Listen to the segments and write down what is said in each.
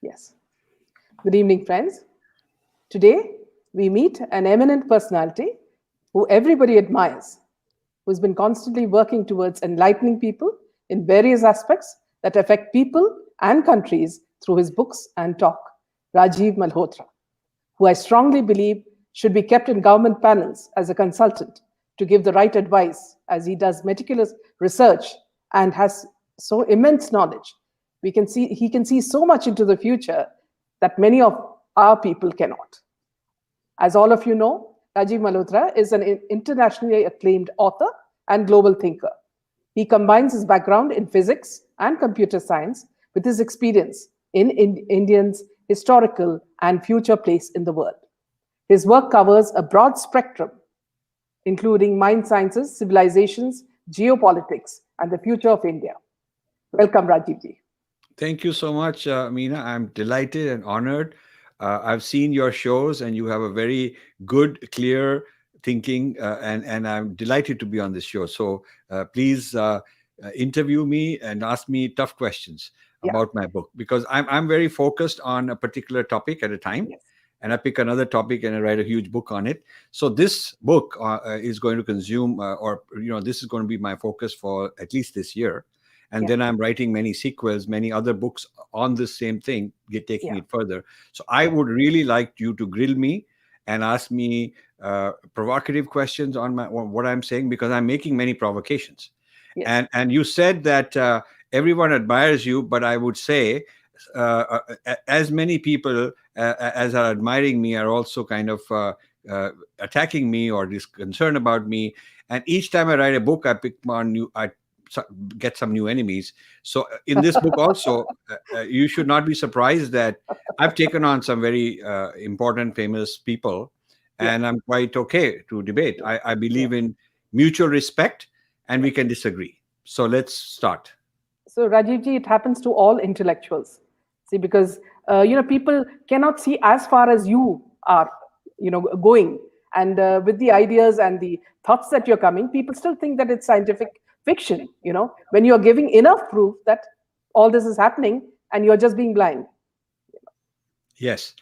Yes. Good evening, friends. Today, we meet an eminent personality who everybody admires, who's been constantly working towards enlightening people in various aspects that affect people and countries through his books and talk, Rajiv Malhotra, who I strongly believe should be kept in government panels as a consultant to give the right advice as he does meticulous research and has so immense knowledge. He can see so much into the future that many of our people cannot. As all of you know, Rajiv Malhotra is an internationally acclaimed author and global thinker. He combines his background in physics and computer science with his experience in Indians' historical and future place in the world. His work covers a broad spectrum, including mind sciences, civilizations, geopolitics, and the future of India. Welcome, Rajivji. Thank you so much, Meena. I'm delighted and honored. I've seen your shows, and you have a very good, clear thinking, and I'm delighted to be on this show. So please interview me and ask me tough questions about my book, because I'm very focused on a particular topic at a time. Yes. And I pick another topic and I write a huge book on it. So this book is going to consume, this is going to be my focus for at least this year. And then I'm writing many sequels, many other books on the same thing, taking it further. So I would really like you to grill me and ask me provocative questions on what I'm saying, because I'm making many provocations. Yes. And you said that everyone admires you, but I would say as many people as are admiring me are also kind of attacking me or concerned about me. And each time I write a book, I get some new enemies. So in this book also, you should not be surprised that I've taken on some very important, famous people, and I'm quite okay to debate. I believe in mutual respect, and we can disagree. So let's start. So Rajivji, it happens to all intellectuals. See, because people cannot see as far as you are, going, and with the ideas and the thoughts that you're coming, people still think that it's scientific fiction. When you're giving enough proof that all this is happening, and you're just being blind. Yes,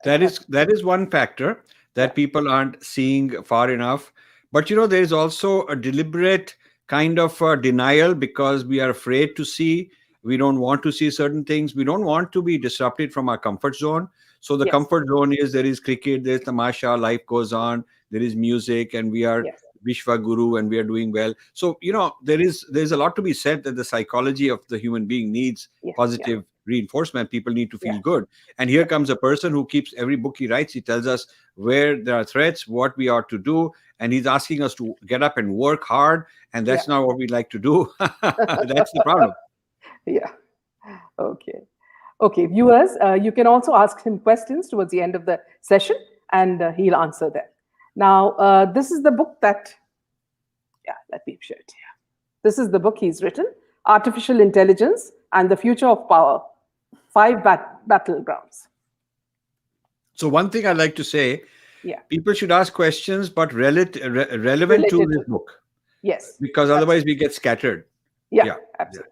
that is one factor that people aren't seeing far enough. But there is also a deliberate kind of denial, because we are afraid to see. We don't want to see certain things. We don't want to be disrupted from our comfort zone. So the comfort zone is, there is cricket, there's tamasha, life goes on, there is music, and we are Vishwa Guru, and we are doing well. So, there's a lot to be said that the psychology of the human being needs positive reinforcement. People need to feel good. And here comes a person who keeps every book he writes, he tells us where there are threats, what we ought to do. And he's asking us to get up and work hard. And that's not what we like to do. That's the problem. Okay, viewers, you can also ask him questions towards the end of the session, and he'll answer them. Now, this is the book that, let me show it here. This is the book he's written, Artificial Intelligence and the Future of Power, 5 Battlegrounds. So one thing I'd like to say, people should ask questions, but relevant to this book. Yes. Because otherwise we get scattered. Absolutely.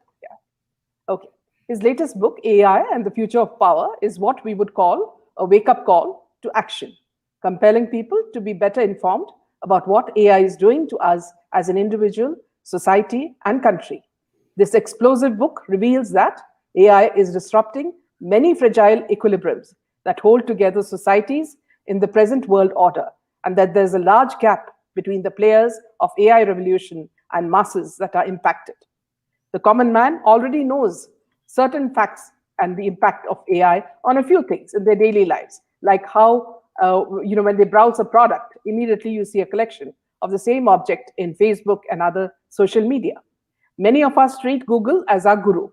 Okay. His latest book, AI and the Future of Power, is what we would call a wake-up call to action, compelling people to be better informed about what AI is doing to us as an individual, society, and country. This explosive book reveals that AI is disrupting many fragile equilibriums that hold together societies in the present world order, and that there's a large gap between the players of AI revolution and masses that are impacted. The common man already knows certain facts and the impact of AI on a few things in their daily lives, like how, when they browse a product, immediately you see a collection of the same object in Facebook and other social media. Many of us treat Google as our guru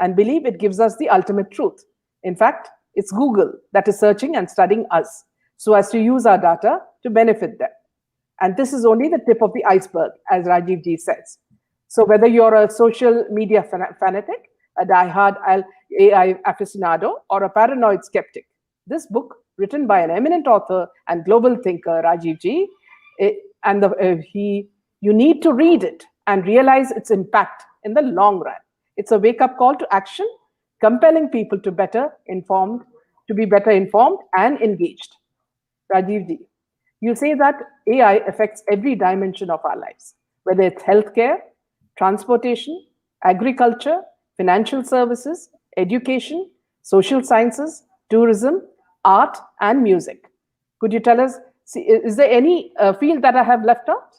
and believe it gives us the ultimate truth. In fact, it's Google that is searching and studying us so as to use our data to benefit them. And this is only the tip of the iceberg, as Rajiv Ji says. So whether you're a social media fanatic, a die-hard AI aficionado, or a paranoid skeptic, this book, written by an eminent author and global thinker, Rajiv Ji, you need to read it and realize its impact in the long run. It's a wake-up call to action, compelling people to be better informed and engaged. Rajiv ji, you say that AI affects every dimension of our lives, whether it's healthcare, transportation, agriculture, financial services, education, social sciences, tourism, art, and music. Could you tell us, is there any field that I have left out?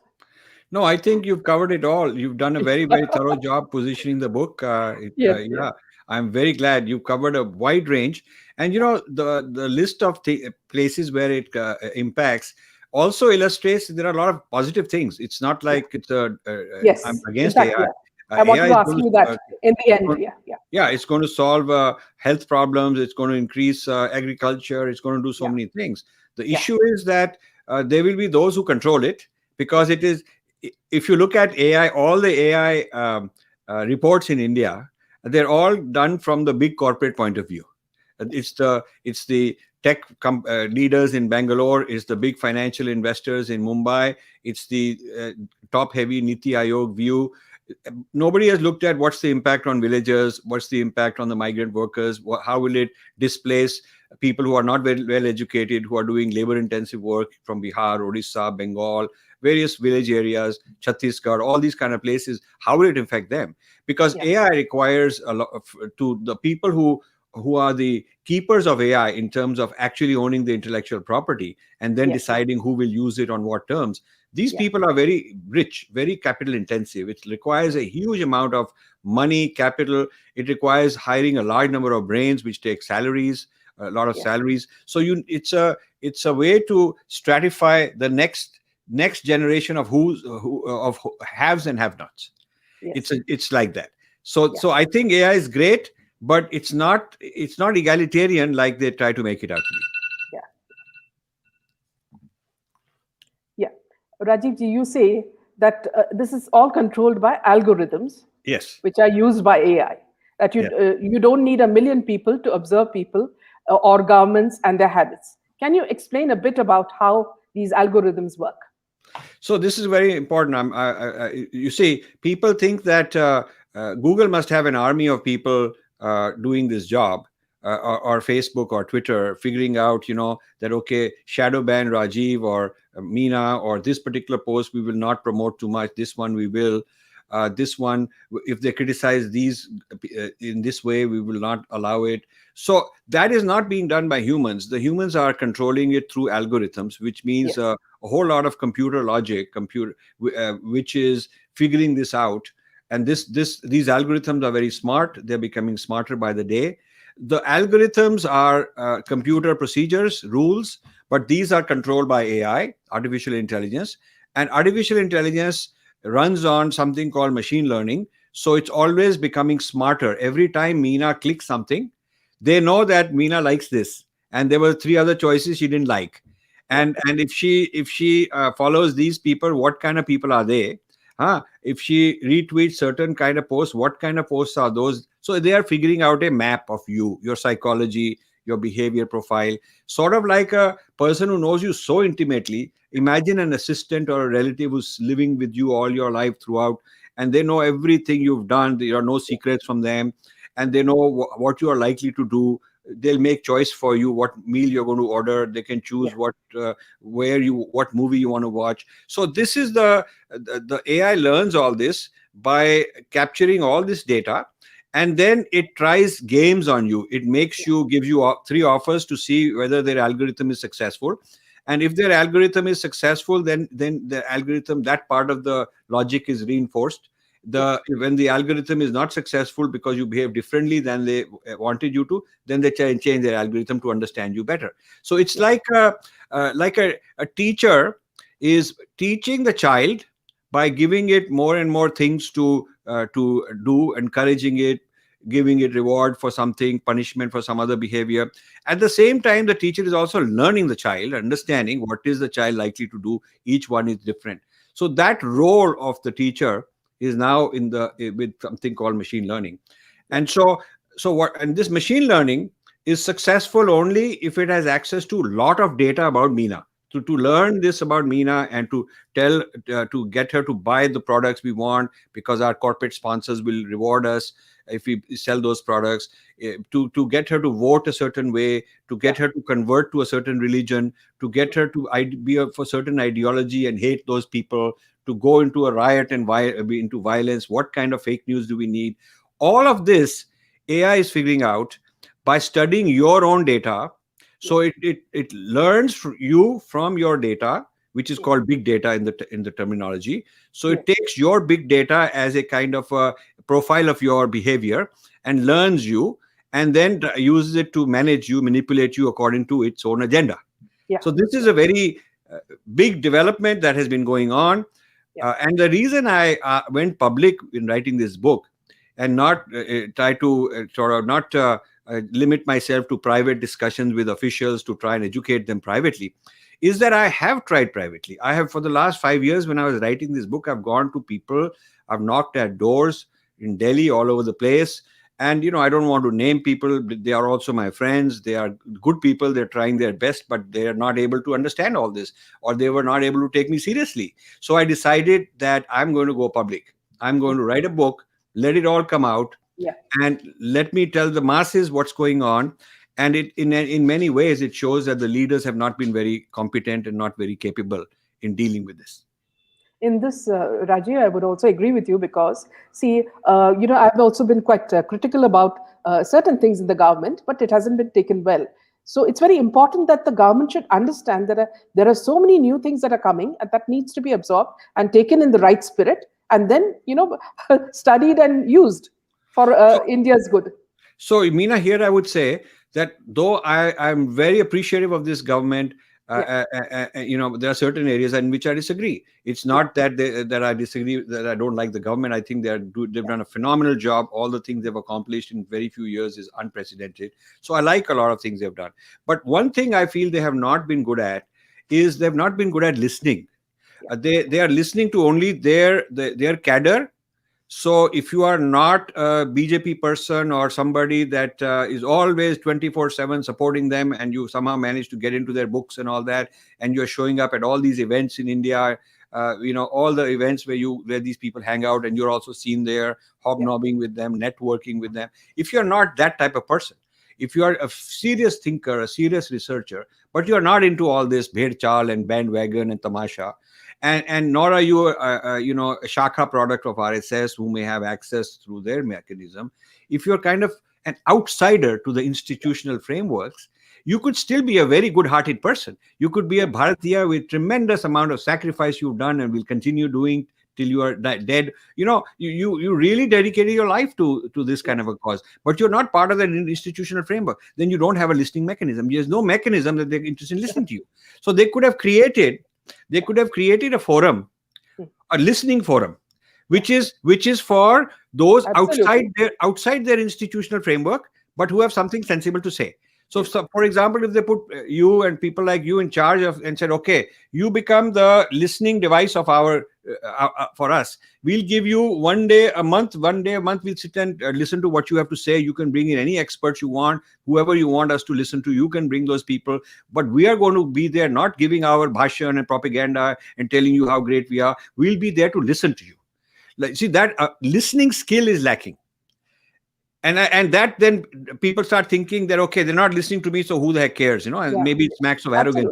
No, I think you've covered it all. You've done a very, very thorough job positioning the book. Yes, yes. Yeah, I'm very glad you've covered a wide range. And the list of places where it impacts also illustrates there are a lot of positive things. It's not like I'm Yes. In against fact, AI. yeah. I wanted AI to is ask going you to that in the end. Yeah, yeah, yeah, it's going to solve health problems. It's going to increase agriculture. It's going to do so yeah, many things. The yeah, issue is that there will be those who control it, because it is. If you look at AI, all the AI reports in India, they're all done from the big corporate point of view. It's the tech leaders in Bangalore. It's the big financial investors in Mumbai. It's the top heavy Niti Aayog view. Nobody has looked at what's the impact on villagers, what's the impact on the migrant workers, how will it displace people who are not very well educated, who are doing labor intensive work from Bihar, Odisha, Bengal, various village areas, Chhattisgarh, all these kind of places. How will it affect them? Because yeah, AI requires a lot to the people who are the keepers of AI in terms of actually owning the intellectual property and then yeah, deciding who will use it on what terms. These yeah, people are very rich, very capital intensive. It requires a huge amount of money, capital. It requires hiring a large number of brains, which take salaries, a lot of yeah. salaries. So it's a way to stratify the next generation of of haves and have-nots. Yes, It's like that. So yeah, so I think AI is great, but it's not egalitarian like they try to make it out to be. yeah, yeah. Rajiv ji, you say that this is all controlled by algorithms, Yes. which are used by AI. That Yeah. you don't need a million people to observe people or governments and their habits. Can you explain a bit about how these algorithms work? So this is very important. You see, people think that Google must have an army of people doing this job, or Facebook or Twitter, figuring out, that okay, shadow ban Rajiv or Meena, or this particular post we will not promote too much. This one we will. This one, if they criticize these in this way, we will not allow it. So that is not being done by humans. The humans are controlling it through algorithms, which means Yes, a whole lot of computer logic, which is figuring this out. And these algorithms are very smart. They're becoming smarter by the day. The algorithms are computer procedures, rules, but these are controlled by AI, artificial intelligence. And artificial intelligence runs on something called machine learning. So it's always becoming smarter. Every time Meena clicks something, they know that Meena likes this, and there were three other choices she didn't like. yeah, And if she follows these people, what kind of people are they? If she retweets certain kind of posts, what kind of posts are those? So they are figuring out a map of you, your psychology, your behavior profile, sort of like a person who knows you so intimately. Imagine an assistant or a relative who's living with you all your life throughout, and they know everything you've done. There are no secrets from them, and they know what you are likely to do. They'll make choice for you, what meal you're going to order. They can choose yeah, what movie you want to watch. So this is the AI learns all this by capturing all this data, and then it tries games on you. It makes you give you three offers to see whether their algorithm is successful. And if their algorithm is successful, then the algorithm, that part of the logic is reinforced. yeah, When the algorithm is not successful because you behave differently than they wanted you to, then they change their algorithm to understand you better. So it's yeah, like a teacher is teaching the child by giving it more and more things to do, encouraging it, giving it reward for something, punishment for some other behavior. At the same time, the teacher is also learning the child, understanding what is the child likely to do. Each one is different. So that role of the teacher is now with something called machine learning. yeah, And this machine learning is successful only if it has access to a lot of data about Meena. To learn this about Meena and to get her to buy the products we want because our corporate sponsors will reward us. if we sell those products, to get her to vote a certain way, to get her to convert to a certain religion, to get her to be of a certain ideology and hate those people, to go into a riot and be into violence. What kind of fake news do we need? All of this AI is figuring out by studying your own data. So it learns you from your data, which is called big data in the terminology. So it takes your big data as a kind of a profile of your behavior and learns you, and then uses it to manage you, manipulate you according to its own agenda. So this is a very big development that has been going on. And the reason I went public in writing this book and not try to sort of not limit myself to private discussions with officials to try and educate them privately, is that I have tried privately. I have, for the last 5 years, when I was writing this book, I've gone to people, I've knocked at doors in Delhi, all over the place. And, I don't want to name people. They are also my friends. They are good people. They're trying their best, but they are not able to understand all this, or they were not able to take me seriously. So I decided that I'm going to go public. I'm going to write a book, let it all come out, and let me tell the masses what's going on. And in many ways, it shows that the leaders have not been very competent and not very capable in dealing with this. In this, Rajiv, I would also agree with you because, see, I've also been quite critical about certain things in the government, but it hasn't been taken well. So it's very important that the government should understand that there are so many new things that are coming, and that needs to be absorbed and taken in the right spirit, and then, studied and used for India's good. So, Meena, here I would say that though I'm very appreciative of this government, there are certain areas in which I disagree. It's not that I disagree, that I don't like the government. I think they've done a phenomenal job. All the things they've accomplished in very few years is unprecedented. So I like a lot of things they've done. But one thing I feel they have not been good at is they've not been good at listening. They are listening to only their cadre. So if you are not a BJP person or somebody that is always 24/7 supporting them, and you somehow manage to get into their books and all that, and you're showing up at all these events in India, all the events where these people hang out, and you're also seen there hobnobbing with them, networking with them. If you're not that type of person, if you are a serious thinker, a serious researcher, but you're not into all this bhed chal and bandwagon and tamasha, and nor are you a shakha product of RSS who may have access through their mechanism. If you're kind of an outsider to the institutional frameworks, you could still be a very good-hearted person. You could be a Bharatiya with tremendous amount of sacrifice you've done and will continue doing till you are dead. You really dedicated your life to this kind of a cause, but you're not part of that institutional framework. Then you don't have a listening mechanism. There's no mechanism that they're interested in listening to you. So they could have created a forum, a listening forum, which is for those outside their institutional framework, but who have something sensible to say. So, for example, if they put you and people like you in charge of and said, okay, you become the listening device of for us. We'll give you one day a month, we'll sit and listen to what you have to say. You can bring in any experts you want, whoever you want us to listen to, you can bring those people. But we are going to be there not giving our bhashan and propaganda and telling you how great we are. We'll be there to listen to you. See, that listening skill is lacking. And that then people start thinking that, okay, they're not listening to me, so who the heck cares, and maybe it smacks of arrogance.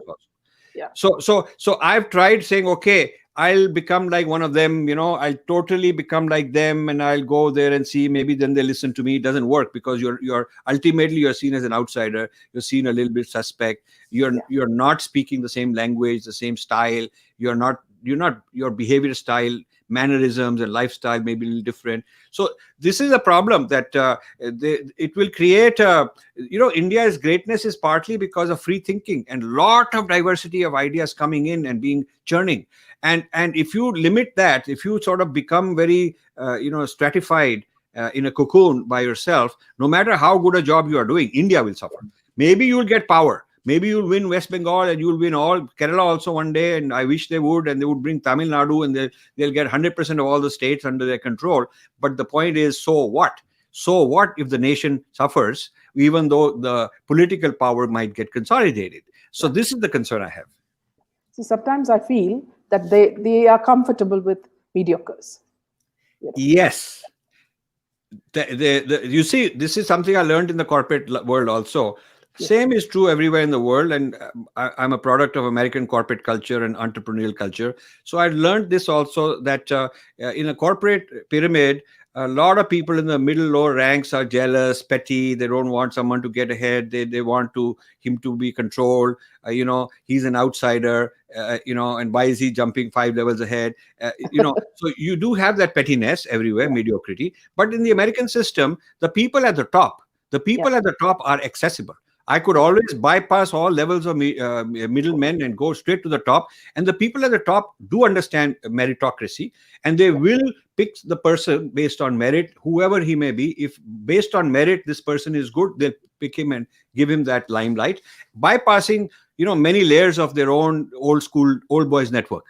So I've tried saying, okay, I'll become like one of them, I'll totally become like them, and I'll go there and see, maybe then they listen to me. It doesn't work, because you're ultimately you're seen as an outsider. You're seen a little bit suspect. You're not speaking the same language, the same style. Your behavior style, mannerisms and lifestyle may be a little different. So this is a problem that it will create India's greatness is partly because of free thinking and lot of diversity of ideas coming in and being churning. And if you limit that, if you sort of become very stratified in a cocoon by yourself, no matter how good a job you are doing, India will suffer. Maybe you'll get power. Maybe you'll win West Bengal and you'll win all Kerala also one day, and I wish they would, and they would bring Tamil Nadu, and they'll get 100% of all the states under their control. But the point is, so what? So what if the nation suffers, even though the political power might get consolidated? So this is the concern I have. See, sometimes I feel that they are comfortable with mediocres. Yes. You see, this is something I learned in the corporate world also. Yes. Same is true everywhere in the world, and I'm a product of American corporate culture and entrepreneurial culture. So I learned this also, that in a corporate pyramid, a lot of people in the middle lower ranks are jealous, petty. They don't want someone to get ahead. They want him to be controlled. He's an outsider. And why is he jumping 5 levels ahead? So you do have that pettiness everywhere, Yeah. mediocrity. But in the American system, the people Yeah. at the top are accessible. I could always bypass all levels of middlemen and go straight to the top. And the people at the top do understand meritocracy, and they will pick the person based on merit, whoever he may be. If based on merit this person is good, they'll pick him and give him that limelight, bypassing many layers of their own old boys network.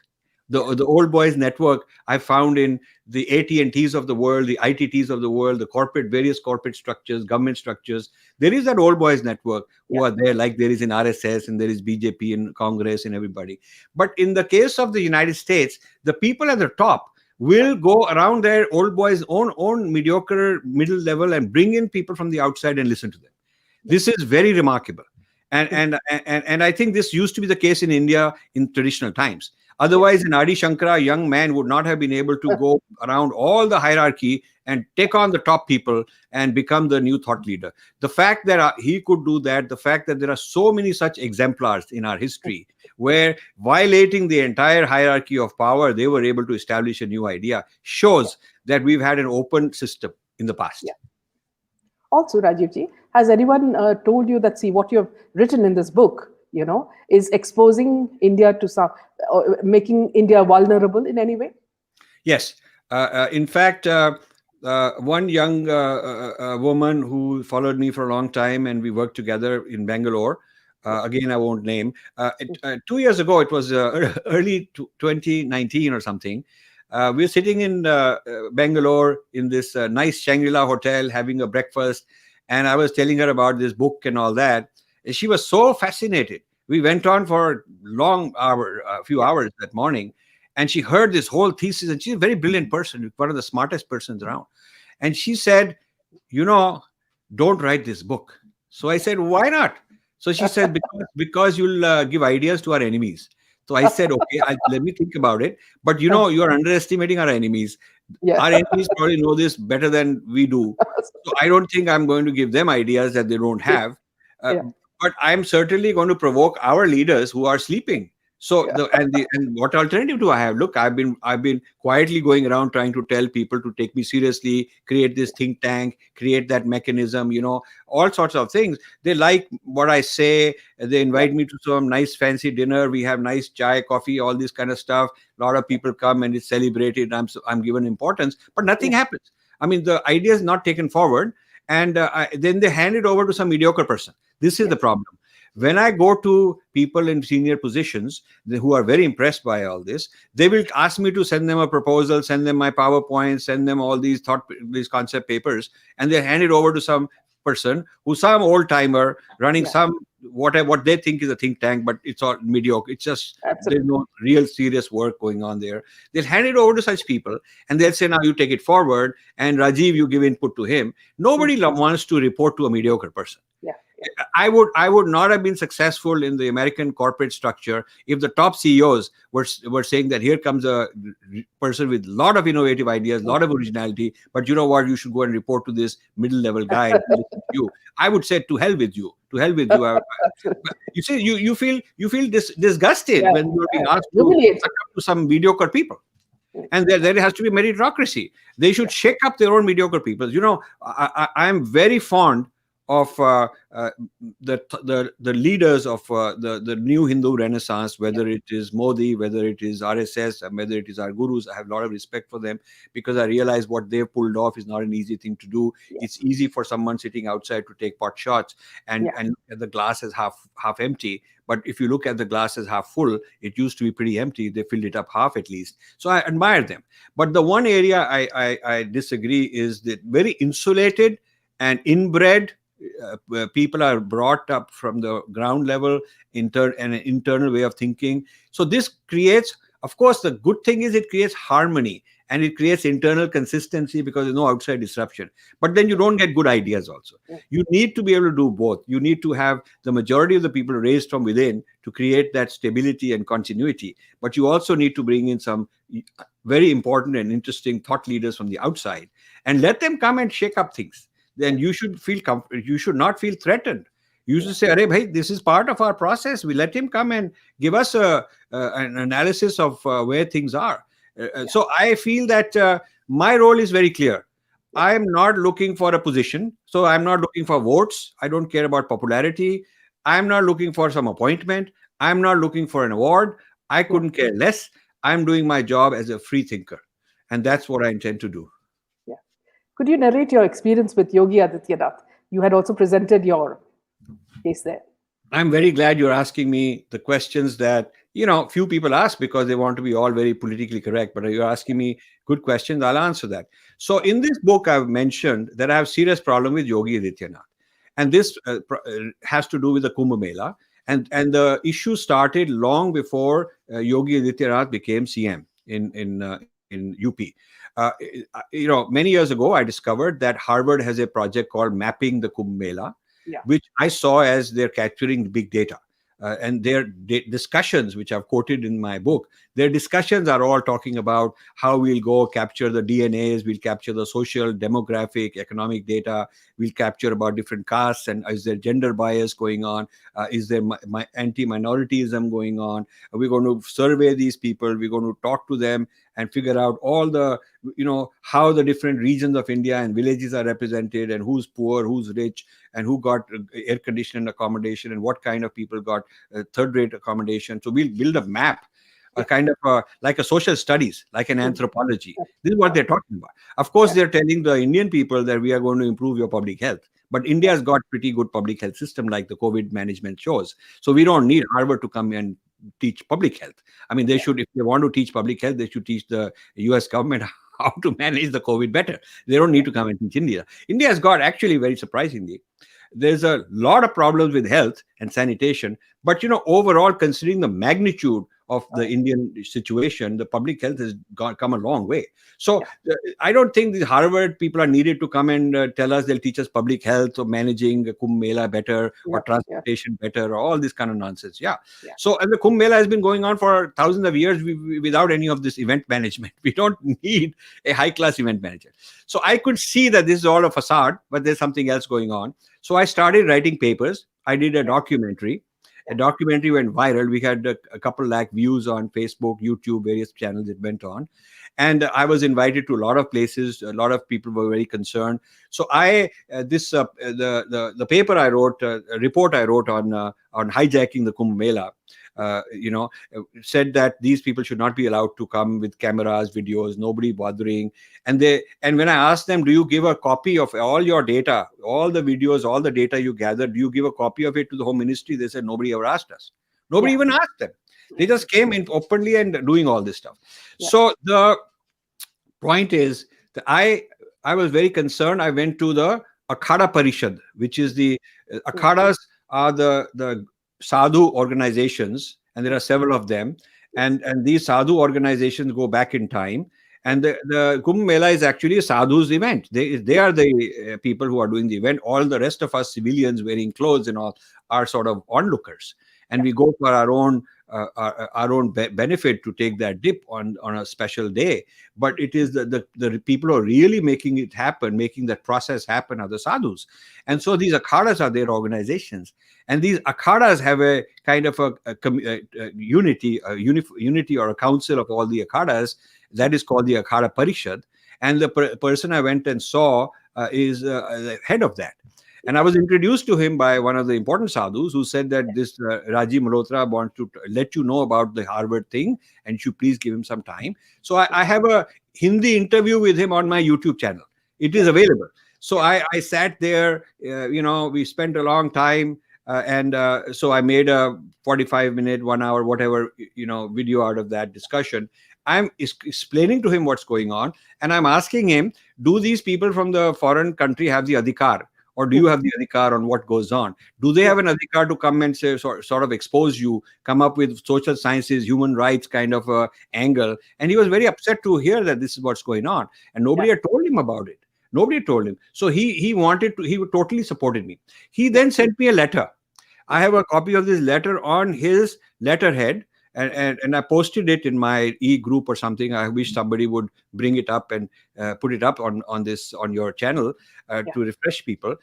The old boys network I found in the AT&Ts of the world, the ITTs of the world, the various corporate structures, government structures. There is that old boys network who are there, like there is in RSS and there is BJP in Congress and everybody. But in the case of the United States, the people at the top will go around their old boys own mediocre middle level and bring in people from the outside and listen to them. This is very remarkable. And I think this used to be the case in India in traditional times. Otherwise, in Adi Shankara, a young man would not have been able to go around all the hierarchy and take on the top people and become the new thought leader. The fact that he could do that, the fact that there are so many such exemplars in our history where, violating the entire hierarchy of power, they were able to establish a new idea, shows that we've had an open system in the past. Yeah. Also, Rajivji, has anyone told you that, see, what you have written in this book, is exposing India to some, making India vulnerable in any way? Yes. In fact, one young woman who followed me for a long time, and we worked together in Bangalore. Again, I won't name. 2 years ago, it was early 2019 or something. We were sitting in Bangalore in this nice Shangri-La hotel having a breakfast, and I was telling her about this book and all that. And she was so fascinated. We went on for a few hours that morning, and she heard this whole thesis. And she's a very brilliant person, one of the smartest persons around. And she said, don't write this book. So I said, why not? So she said, because you'll give ideas to our enemies. So I said, okay, let me think about it. But you are underestimating our enemies. Yeah. Our enemies probably know this better than we do. So I don't think I'm going to give them ideas that they don't have. But I'm certainly going to provoke our leaders who are sleeping. So and what alternative do I have? Look, I've been quietly going around trying to tell people to take me seriously, create this think tank, create that mechanism, all sorts of things. They like what I say. They invite me to some nice fancy dinner. We have nice chai, coffee, all this kind of stuff. A lot of people come and it's celebrated. I'm given importance, but nothing happens. I mean, the idea is not taken forward, and then they hand it over to some mediocre person. This is the problem. When I go to people in senior positions who are very impressed by all this, they will ask me to send them a proposal, send them my PowerPoint, send them all these concept papers, and they hand it over to some person who's some old timer running some what they think is a think tank, but it's all mediocre. It's just there's no real serious work going on there. They'll hand it over to such people, and they'll say, now you take it forward, and Rajiv, you give input to him. Nobody wants to report to a mediocre person. I would not have been successful in the American corporate structure if the top CEOs were saying that here comes a person with a lot of innovative ideas, a lot of originality, but you know what, you should go and report to this middle-level guy. You. I would say, to hell with you. To hell with you. You see, you feel disgusted when you're being asked to suck up to some mediocre people. And there has to be meritocracy. They should shake up their own mediocre people. I'm very fond of the leaders of the new Hindu Renaissance, whether it is Modi, whether it is RSS, and whether it is our gurus. I have a lot of respect for them, because I realize what they've pulled off is not an easy thing to do. It's easy for someone sitting outside to take pot shots and the glass is half empty. But if you look at the glass as half full, it used to be pretty empty. They filled it up half at least. So I admire them. But the one area I disagree is that very insulated and inbred people are brought up from the ground level, an internal way of thinking. So this creates, of course, the good thing is it creates harmony and it creates internal consistency because there's no outside disruption. But then you don't get good ideas also. You need to be able to do both. You need to have the majority of the people raised from within to create that stability and continuity. But you also need to bring in some very important and interesting thought leaders from the outside and let them come and shake up things. Then you should feel you should not feel threatened. You should say, "Arey bhai, this is part of our process. We let him come and give us an analysis of where things are." So I feel that my role is very clear. I am not looking for a position. So I'm not looking for votes. I don't care about popularity. I'm not looking for some appointment. I'm not looking for an award. I couldn't care less. I'm doing my job as a free thinker. And that's what I intend to do. Yeah. Could you narrate your experience with Yogi Adityanath? You had also presented your case there. I'm very glad you're asking me the questions that, few people ask because they want to be all very politically correct, but you're asking me good questions. I'll answer that. So in this book, I've mentioned that I have serious problem with Yogi Adityanath. And this has to do with the Kumbh Mela. And the issue started long before Yogi Adityanath became CM in UP. Many years ago, I discovered that Harvard has a project called Mapping the Kumbh Mela, which I saw as they're capturing big data. And their discussions, which I've quoted in my book, their discussions are all talking about how we'll go capture the DNAs, we'll capture the social, demographic, economic data, we'll capture about different castes, and is there gender bias going on? Is there anti-minorityism going on? We're going to survey these people, we're going to talk to them and figure out all the, how the different regions of India and villages are represented, and who's poor, who's rich, and who got air-conditioned accommodation, and what kind of people got third-rate accommodation. So we'll build a map, a kind of like a social studies, like an anthropology. This is what they're talking about. Of course, they're telling the Indian people that we are going to improve your public health. But India's got pretty good public health system, like the COVID management shows. So we don't need Harvard to come and teach public health. I mean, they should, if they want to teach public health, they should teach the US government how to manage the COVID better. They don't need to come and teach India. India has got, actually, very surprisingly, there's a lot of problems with health and sanitation. But, overall, considering the magnitude of the Indian situation, the public health has come a long way. So I don't think the Harvard people are needed to come and tell us they'll teach us public health or managing Kumbh Mela better or transportation better or all this kind of nonsense. So and the Kumbh Mela has been going on for thousands of years without any of this event management. We don't need a high-class event manager. So I could see that this is all a facade, but there's something else going on. So I started writing papers. I did a documentary. A documentary went viral. We had a couple lakh views on Facebook, YouTube, various channels it went on. And I was invited to a lot of places. A lot of people were very concerned. So the paper I wrote, a report I wrote on hijacking the Kumbh Mela, said that these people should not be allowed to come with cameras, videos, nobody bothering. And when I asked them, do you give a copy of all your data, all the videos, all the data you gathered, do you give a copy of it to the Home Ministry? They said, nobody ever asked us. Nobody even asked them. They just came in openly and doing all this stuff. So the point is that I was very concerned. I went to the Akhada Parishad, which is the Akhadas are the sadhu organizations, and there are several of them. And these sadhu organizations go back in time. And the Kumbh Mela is actually a sadhu's event. They are the people who are doing the event. All the rest of us civilians wearing clothes and all are sort of onlookers. And we go for our own benefit to take that dip on a special day. But it is the people who are really making it happen, making that process happen, are the sadhus. And so these akhadas are their organizations. And these akhadas have a kind of a unity or a council of all the akhadas. That is called the Akhada Parishad. And the person I went and saw is the head of that. And I was introduced to him by one of the important sadhus who said that this Rajiv Malhotra wants to let you know about the Harvard thing, and you should please give him some time. So I have a Hindi interview with him on my YouTube channel. It is available. So I sat there, we spent a long time. So I made a 45-minute, 1 hour, whatever, video out of that discussion. I'm explaining to him what's going on. And I'm asking him, do these people from the foreign country have the adhikar or do you have the adhikar on what goes on? Do they have an adhikar to come and say, sort of expose you, come up with social sciences, human rights kind of angle? And he was very upset to hear that this is what's going on, and nobody had told him about it. Nobody told him. So he wanted to. He totally supported me. He then sent me a letter. I have a copy of this letter on his letterhead, and I posted it in my e-group or something. I wish somebody would bring it up and put it up on your channel to refresh people.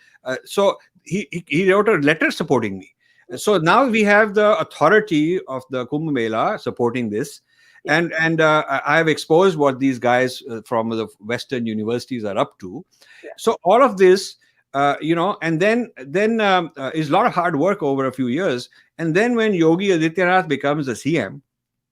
So he wrote a letter supporting me. So now we have the authority of the Kumbh Mela supporting this. And I have exposed what these guys from the Western universities are up to. So all of this, and then is a lot of hard work over a few years. And then when Yogi Adityanath becomes the CM,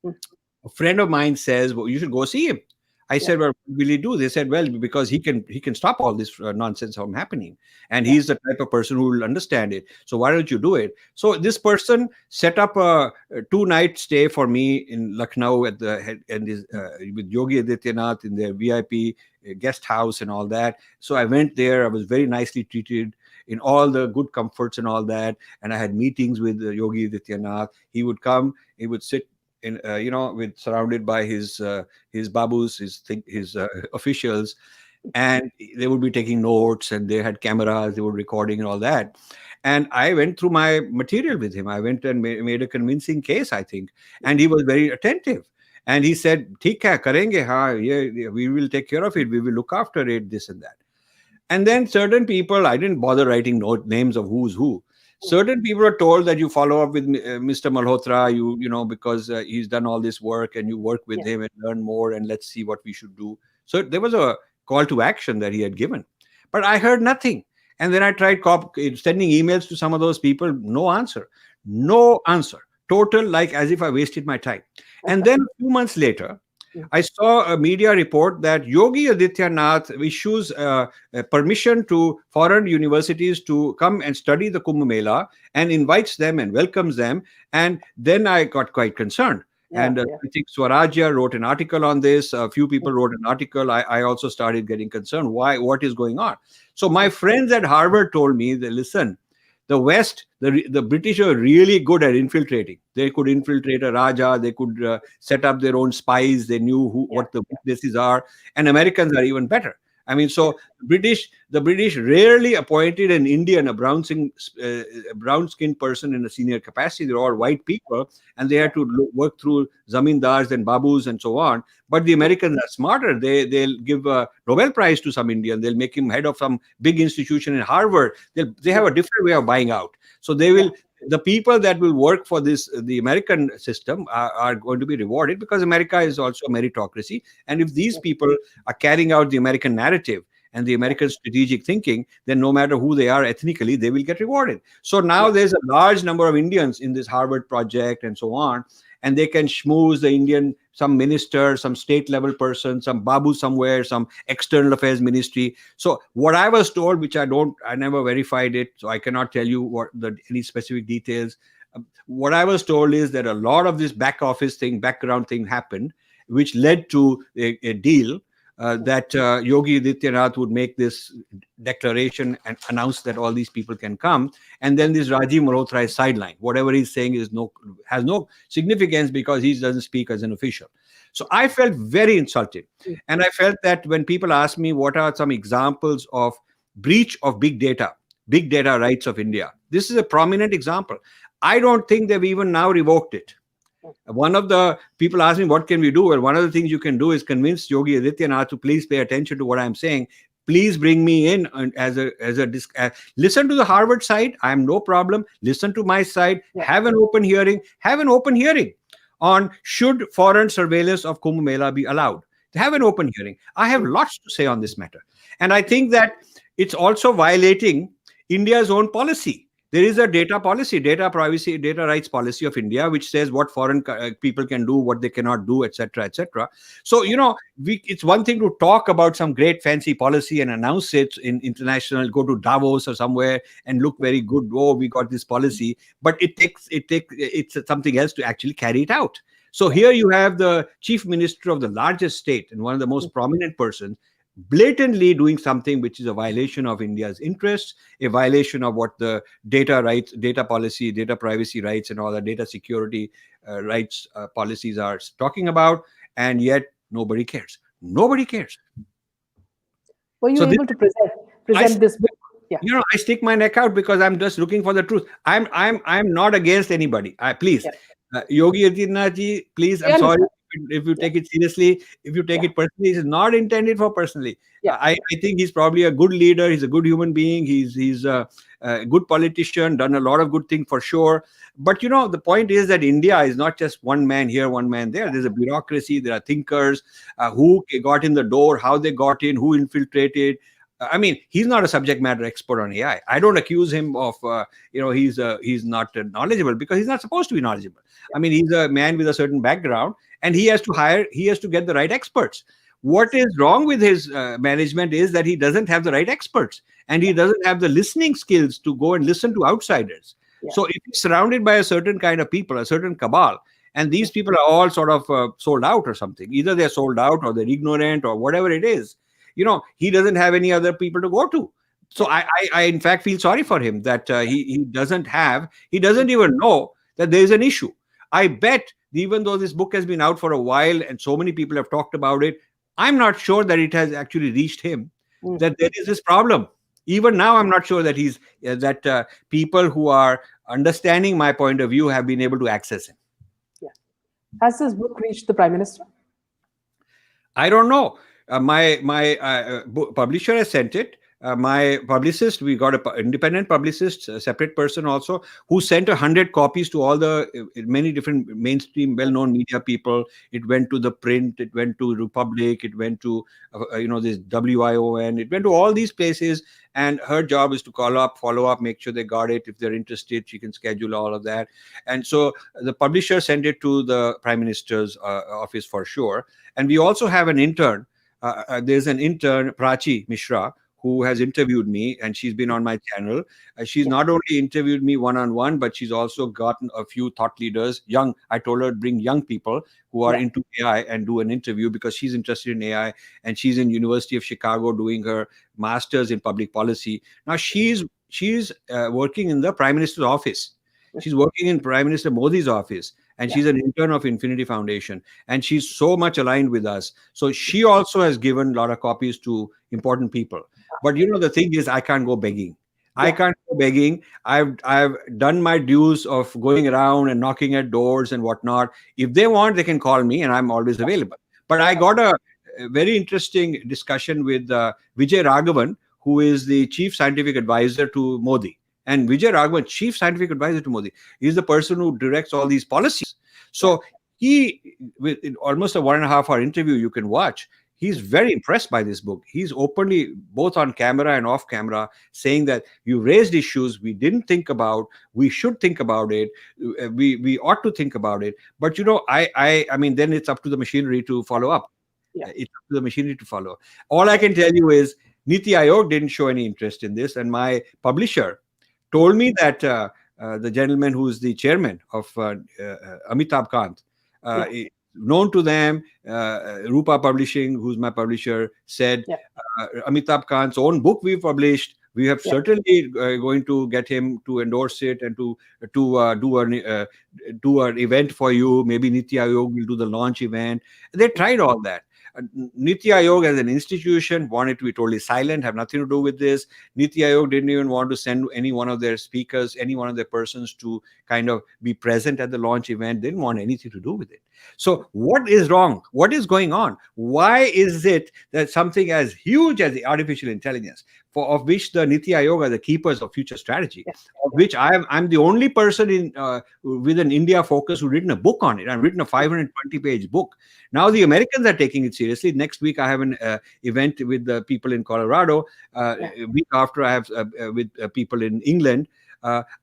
a friend of mine says, well, you should go see him. I said, well, what will he do? They said, well, because he can stop all this nonsense from happening. And he's the type of person who will understand it. So why don't you do it? So this person set up a 2-night stay for me in Lucknow with Yogi Adityanath in their VIP guest house and all that. So I went there. I was very nicely treated in all the good comforts and all that. And I had meetings with Yogi Adityanath. He would come, he would sit in, surrounded by his babus, his officials, and they would be taking notes, and they had cameras, they were recording and all that. And I went through my material with him. I went and made a convincing case, I think, and he was very attentive. And he said, "Theek hai, karenge, yeah, we will take care of it. We will look after it, this and that." And then certain people, I didn't bother writing names of who's who. Certain people are told that you follow up with Mr. Malhotra, because he's done all this work, and you work with him and learn more, and let's see what we should do. So there was a call to action that he had given, but I heard nothing. And then I tried sending emails to some of those people, no answer, total, like as if I wasted my time. And then a few months later, I saw a media report that Yogi Adityanath issues permission to foreign universities to come and study the Kumbh Mela and invites them and welcomes them. And then I got quite concerned. I think Swarajya wrote an article on this. A few people wrote an article. I also started getting concerned. What is going on? So my friends at Harvard told me that, listen, the West, the British are really good at infiltrating. They could infiltrate a Raja. They could set up their own spies. They knew what the weaknesses are. And Americans are even better. I mean, so the British rarely appointed an Indian, a brown-skinned person in a senior capacity. They're all white people, and they had to work through zamindars and babus and so on. But the Americans are smarter. They'll give a Nobel Prize to some Indian. They'll make him head of some big institution in Harvard. They have a different way of buying out. So they will. The people that will work for the American system are going to be rewarded, because America is also a meritocracy. And if these people are carrying out the American narrative and the American strategic thinking, then no matter who they are ethnically, they will get rewarded. So now there's a large number of Indians in this Harvard project and so on, and they can schmooze the Indian, some minister, some state level person, some babu somewhere, some external affairs ministry. So what I was told, which I never verified it, so I cannot tell you any specific details. What I was told is that a lot of this background thing happened, which led to a deal that Yogi Adityanath would make this declaration and announce that all these people can come, and then this Rajiv Malhotra is sidelined. Whatever he's saying has no significance, because he doesn't speak as an official. So I felt very insulted, and I felt that when people ask me what are some examples of breach of big data rights of India, this is a prominent example. I don't think they've even now revoked it. One of the people asked me, what can we do? Well, one of the things you can do is convince Yogi Adityanath to please pay attention to what I'm saying. Please bring me in listen to the Harvard side. I am no problem. Listen to my side. Have an open hearing. On should foreign surveillance of Kumbh Mela be allowed. Have an open hearing. I have lots to say on this matter. And I think that it's also violating India's own policy. There is a data policy, data privacy, data rights policy of India, which says what foreign people can do, what they cannot do, etc., etc. So, it's one thing to talk about some great fancy policy and announce it in international, go to Davos or somewhere and look very good. Oh, we got this policy, but it's something else to actually carry it out. So here you have the chief minister of the largest state and one of the most prominent persons blatantly doing something which is a violation of India's interests, a violation of what the data rights, data policy, data privacy rights, and all the data security rights policies are talking about, and yet nobody cares. Nobody cares. Were you So this, able to I, present this book? Yeah. I stick my neck out because I'm just looking for the truth. I'm not against anybody. Please, Yeah. Yogi Adityanath ji, please, We I'm sorry understand. if you Yeah. take it seriously, if you take Yeah. it personally. It's not intended for personally. Yeah. I think he's probably a good leader. He's a good human being. He's a good politician. Done a lot of good things for sure. But the point is that India is not just one man here, one man there. There's a bureaucracy. There are thinkers who got in the door, how they got in, who infiltrated. I mean, he's not a subject matter expert on AI. I don't accuse him of, he's not knowledgeable, because he's not supposed to be knowledgeable. I mean, he's a man with a certain background, and he has to get the right experts. What is wrong with his management is that he doesn't have the right experts, and he doesn't have the listening skills to go and listen to outsiders. Yeah. So if he's surrounded by a certain kind of people, a certain cabal, and these people are all sort of sold out or something, either they're sold out or they're ignorant or whatever it is, he doesn't have any other people to go to. So I in fact feel sorry for him that he doesn't even know that there is an issue. I bet, even though this book has been out for a while and so many people have talked about it, I'm not sure that it has actually reached him, that there is this problem. Even now, I'm not sure that people who are understanding my point of view have been able to access him. Yeah. Has this book reached the Prime Minister? I don't know. My publisher has sent it. My publicist, we got an independent publicist, a separate person also, who sent 100 copies to all the many different mainstream, well-known media people. It went to the print, it went to Republic, it went to this WION, it went to all these places. And her job is to follow up, make sure they got it. If they're interested, she can schedule all of that. And so the publisher sent it to the Prime Minister's office for sure. And we also have an intern. There's an intern, Prachi Mishra, who has interviewed me, and she's been on my channel. She's not only interviewed me one-on-one, but she's also gotten a few thought leaders, I told her to bring young people who are into AI and do an interview, because she's interested in AI, and she's in University of Chicago doing her master's in public policy. Now she's working in the Prime Minister's office. She's working in Prime Minister Modi's office, and she's an intern of Infinity Foundation, and she's so much aligned with us. So she also has given a lot of copies to important people. But the thing is, I can't go begging. I can't go begging. I've done my dues of going around and knocking at doors and whatnot. If they want, they can call me, and I'm always available. But I got a very interesting discussion with Vijay Raghavan, who is the chief scientific advisor to Modi. And Vijay Raghavan, chief scientific advisor to Modi, is the person who directs all these policies. So he, with almost a 1.5 hour interview you can watch, he's very impressed by this book. He's openly, both on camera and off camera, saying that you raised issues we didn't think about. We should think about it. We ought to think about it. But I mean, then it's up to the machinery to follow up. It's up to the machinery to follow. All I can tell you is Niti Aayog didn't show any interest in this, and my publisher told me that the gentleman who's the chairman of Amitabh Kant, known to them, Rupa Publishing, who's my publisher, said Amitabh Kant's own book we've published. We have certainly going to get him to endorse it and to do an event for you. Maybe Niti Aayog will do the launch event. They tried all that. Niti Aayog as an institution wanted to be totally silent, have nothing to do with this. Niti Aayog didn't even want to send any one of their speakers, any one of their persons to kind of be present at the launch event. They didn't want anything to do with it. So what is wrong? What is going on? Why is it that something as huge as the artificial intelligence, of which the Niti Aayog are the keepers of future strategy, of which I'm the only person with an India focus who's written a book on it. I've written a 520-page book. Now the Americans are taking it seriously. Next week I have an event with the people in Colorado. A week after I have with people in England.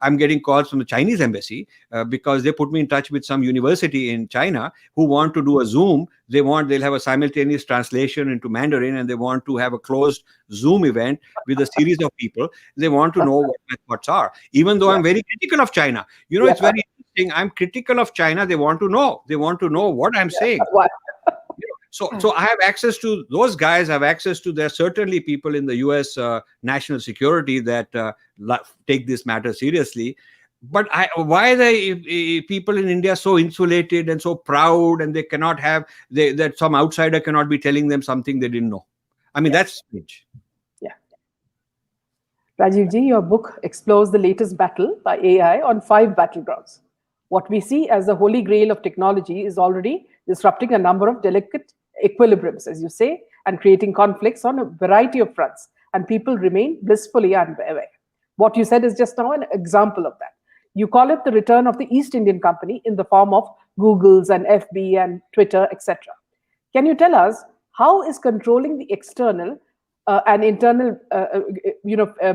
I'm getting calls from the Chinese embassy because they put me in touch with some university in China who want to do a Zoom. They'll have a simultaneous translation into Mandarin, and they want to have a closed Zoom event with a series of people. They want to know what my thoughts are. Even though I'm very critical of China. It's very interesting. I'm critical of China. They want to know. They want to know what I'm saying. So I have access to those guys. I have access to, there are certainly people in the US national security that take this matter seriously. But why are the people in India so insulated and so proud, and they cannot have, that some outsider cannot be telling them something they didn't know? I mean, that's strange. Yeah. Rajiv ji, your book explores the latest battle by AI on 5 battlegrounds. What we see as the holy grail of technology is already disrupting a number of delicate equilibriums, as you say, and creating conflicts on a variety of fronts, and people remain blissfully unaware. What you said is just now an example of that. You call it the return of the East Indian Company in the form of Googles and FB and Twitter, etc. Can you tell us how is controlling the external and internal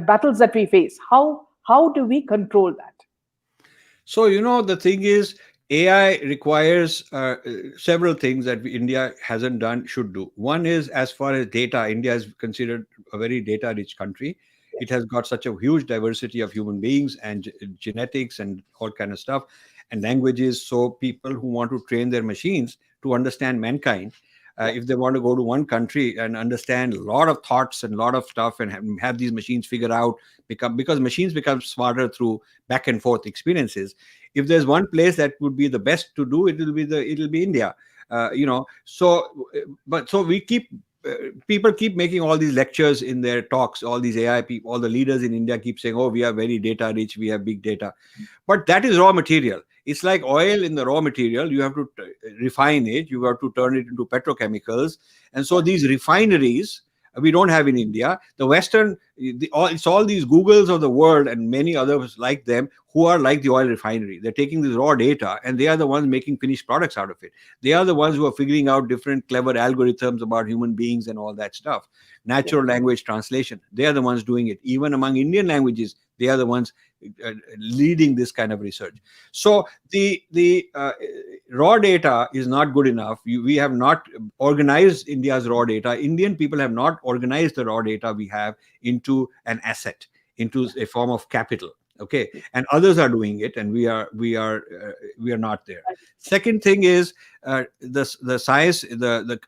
battles that we face? How do we control that? So, the thing is, AI requires several things that India hasn't done, should do. One is, as far as data, India is considered a very data-rich country. It has got such a huge diversity of human beings and genetics and all kind of stuff and languages. So people who want to train their machines to understand mankind, if they want to go to one country and understand a lot of thoughts and a lot of stuff and have these machines figure out, because machines become smarter through back and forth experiences. If there's one place that would be the best to do, it'll be India. So we keep people keep making all these lectures in their talks. All these AI people, all the leaders in India keep saying, "Oh, we are very data rich. We have big data," but that is raw material. It's like oil in the raw material. You have to refine it. You have to turn it into petrochemicals. And so these refineries, we don't have in India. The Western, it's all these Googles of the world and many others like them who are like the oil refinery. They're taking this raw data and they are the ones making finished products out of it. They are the ones who are figuring out different clever algorithms about human beings and all that stuff. Natural language translation, they are the ones doing it. Even among Indian languages, they are the ones leading this kind of research. So the raw data is not good enough. We have not organized India's raw data. Indian people have not organized the raw data we have into an asset, into a form of capital. Okay, and others are doing it, and we are not there. Second thing is the science, the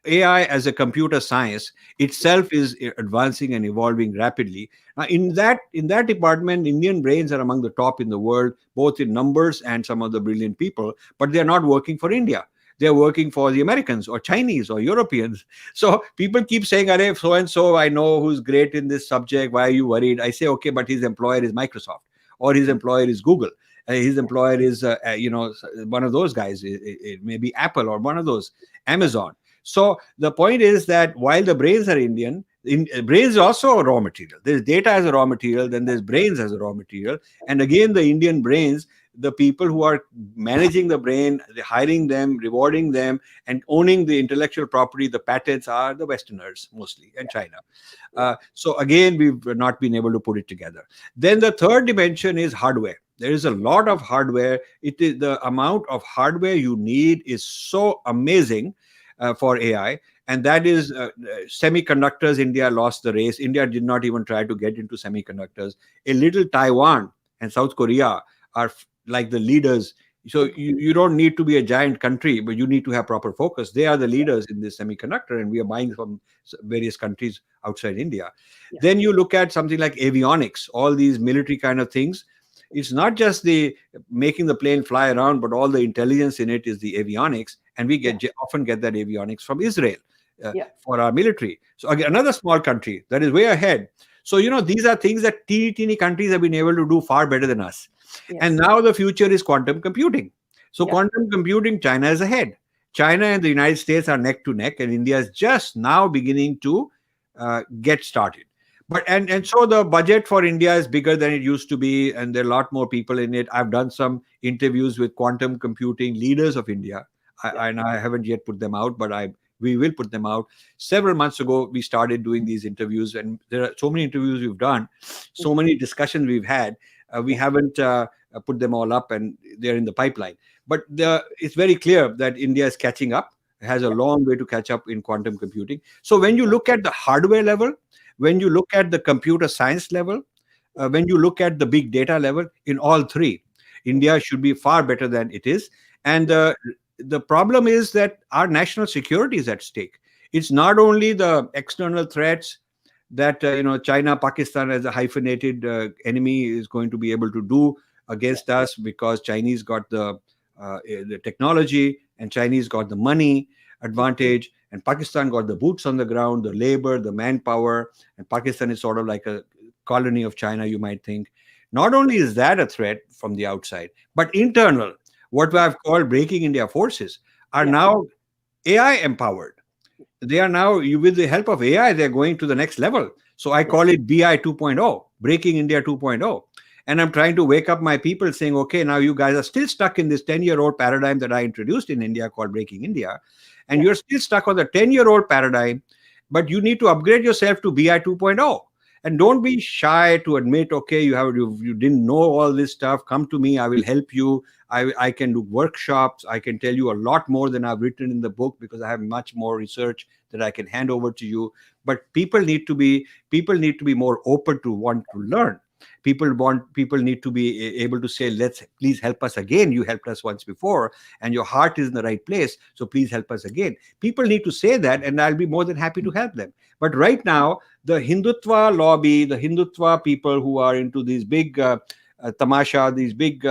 AI as a computer science itself is advancing and evolving rapidly. Now, in that department, Indian brains are among the top in the world, both in numbers and some of the brilliant people. But they are not working for India. They're working for the Americans or Chinese or Europeans. So people keep saying, "Arey, so and so I know who's great in this subject. Why are you worried?" I say, "Okay, but his employer is Microsoft, or his employer is Google. His employer is one of those guys. It may be Apple or one of those, Amazon." So the point is that while the brains are Indian, brains is also a raw material. There's data as a raw material, then there's brains as a raw material. And again, the Indian brains, the people who are managing the brain, hiring them, rewarding them, and owning the intellectual property, the patents, are the Westerners mostly, and China. So again, we've not been able to put it together. Then the third dimension is hardware. There is a lot of hardware. It is the amount of hardware you need is so amazing for AI. And that is semiconductors. India lost the race. India did not even try to get into semiconductors. A little Taiwan and South Korea are like the leaders. So you don't need to be a giant country, but you need to have proper focus. They are the leaders in this semiconductor, and we are buying from various countries outside India. Yeah. Then you look at something like avionics, all these military kind of things. It's not just the making the plane fly around, but all the intelligence in it is the avionics. And we often get that avionics from Israel for our military. So again, another small country that is way ahead. So, these are things that teeny countries have been able to do far better than us. Yes. And now the future is quantum computing. So quantum computing, China is ahead. China and the United States are neck to neck, and India is just now beginning to get started. But and so the budget for India is bigger than it used to be, and there are a lot more people in it. I've done some interviews with quantum computing leaders of India, and I haven't yet put them out, but we will put them out. Several months ago, we started doing these interviews, and there are so many interviews we've done, so many discussions we've had. We haven't put them all up, and they're in the pipeline. But it's very clear that India is catching up. It has a long way to catch up in quantum computing. So when you look at the hardware level, when you look at the computer science level, when you look at the big data level, in all three, India should be far better than it is. And the the problem is that our national security is at stake. It's not only the external threats that China, Pakistan as a hyphenated enemy is going to be able to do against us, because Chinese got the technology, and Chinese got the money advantage, and Pakistan got the boots on the ground, the labor, the manpower, and Pakistan is sort of like a colony of China, you might think. Not only is that a threat from the outside, but internal, what I've called breaking India forces, are now AI empowered. They are now, with the help of AI, they're going to the next level. So I call it BI 2.0, Breaking India 2.0. And I'm trying to wake up my people saying, okay, now you guys are still stuck in this 10-year-old paradigm that I introduced in India called Breaking India. And you're still stuck on the 10-year-old paradigm, but you need to upgrade yourself to BI 2.0. And don't be shy to admit, okay, you didn't know all this stuff. Come to me. I will help you. I can do workshops. I can tell you a lot more than I've written in the book, because I have much more research that I can hand over to you. But people need to be more open to want to learn. People need to be able to say, please help us again. You helped us once before, and your heart is in the right place. So please help us again. People need to say that, and I'll be more than happy to help them. But right now, the Hindutva lobby, the Hindutva people who are into these big tamasha, these big,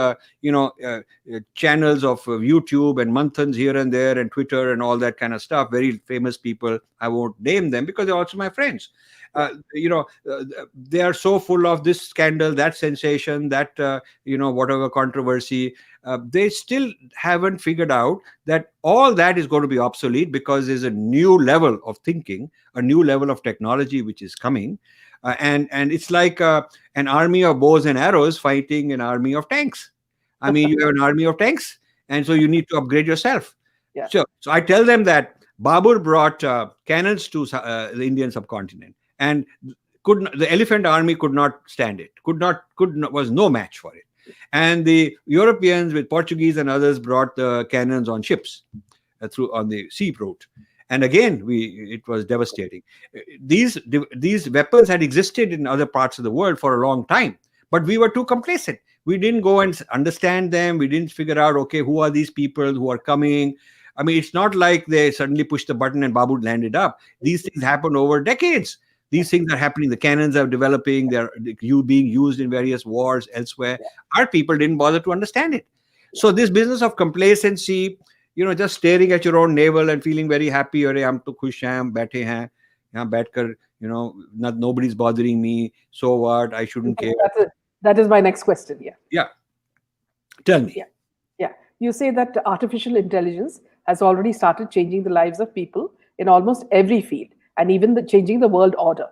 channels of YouTube and Manthans here and there and Twitter and all that kind of stuff, very famous people. I won't name them because they're also my friends. They are so full of this scandal, that sensation, that, whatever controversy. They still haven't figured out that all that is going to be obsolete, because there's a new level of thinking, a new level of technology which is coming. And it's like an army of bows and arrows fighting an army of tanks. I mean, you have an army of tanks, and so you need to upgrade yourself. So I tell them that Babur brought cannons to the Indian subcontinent, and the elephant army could not stand it. Was no match for it. And the Europeans with Portuguese and others brought the cannons on ships on the sea route. And again, it was devastating. These weapons had existed in other parts of the world for a long time, but we were too complacent. We didn't go and understand them. We didn't figure out, okay, who are these people who are coming? I mean, it's not like they suddenly pushed the button and Babu landed up. These things happen over decades. These things are happening. The cannons are developing. They're being used in various wars elsewhere. Our people didn't bother to understand it. So this business of complacency, just staring at your own navel and feeling very happy, "Arey, hum to khush hain, baithe hain, yahan baitkar, nobody's bothering me. So what? I shouldn't care." That is my next question. Yeah. Tell me. Yeah. You say that artificial intelligence has already started changing the lives of people in almost every field, and even changing the world order.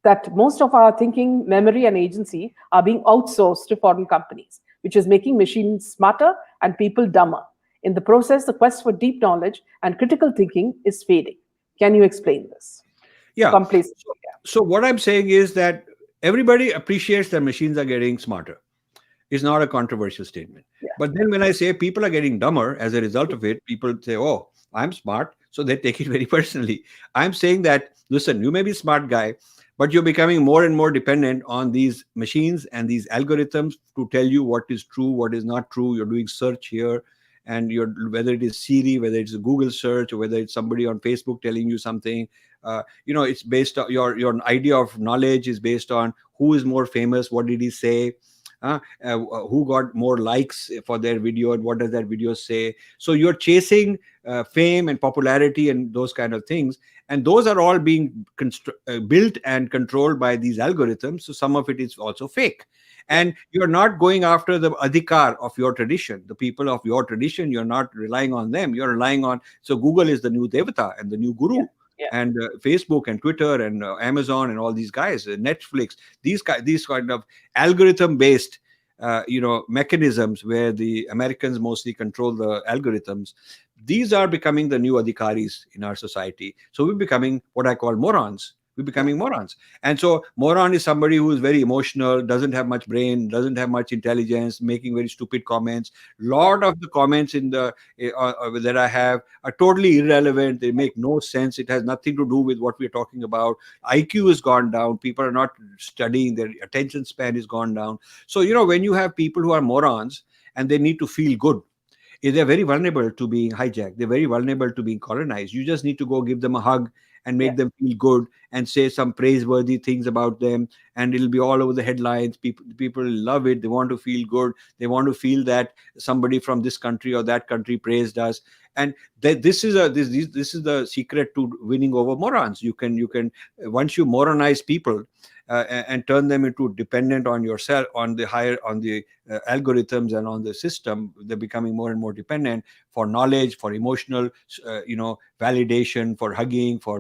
That most of our thinking, memory, and agency are being outsourced to foreign companies, which is making machines smarter and people dumber. In the process, the quest for deep knowledge and critical thinking is fading. Can you explain this? Yeah. So what I'm saying is that everybody appreciates that machines are getting smarter. It's not a controversial statement. But then when I say people are getting dumber as a result of it, people say, "Oh, I'm smart." So they take it very personally. I'm saying that, listen, you may be a smart guy, but you're becoming more and more dependent on these machines and these algorithms to tell you what is true, what is not true. You're doing search here, and whether it is Siri, whether it's a Google search, or whether it's somebody on Facebook telling you something, it's based on your idea of knowledge is based on who is more famous, what did he say, who got more likes for their video, and what does that video say. So you're chasing fame and popularity and those kind of things, and those are all being built and controlled by these algorithms. So some of it is also fake. And you're not going after the adhikar of your tradition, the people of your tradition. You're not relying on them. You're relying on, so Google is the new devata and the new guru. And Facebook and Twitter and Amazon and all these guys, Netflix, these kind of algorithm-based, mechanisms where the Americans mostly control the algorithms. These are becoming the new adhikaris in our society. So we're becoming what I call morons. We're becoming morons. And so moron is somebody who is very emotional, doesn't have much brain, doesn't have much intelligence, making very stupid comments. Lot of the comments in the that I have are totally irrelevant. They make no sense. It has nothing to do with what we're talking about. IQ has gone down. People are not studying. Their attention span has gone down. So, when you have people who are morons and they need to feel good, they're very vulnerable to being hijacked. They're very vulnerable to being colonized. You just need to go give them a hug and Yeah. make them feel good and say some praiseworthy things about them, and it'll be all over the headlines. People love it. They want to feel good. They want to feel that somebody from this country or that country praised us. And this is the secret to winning over morons. You can once you moronize people, and turn them into dependent on yourself, on the algorithms and on the system. They're becoming more and more dependent for knowledge, for emotional validation, for hugging, for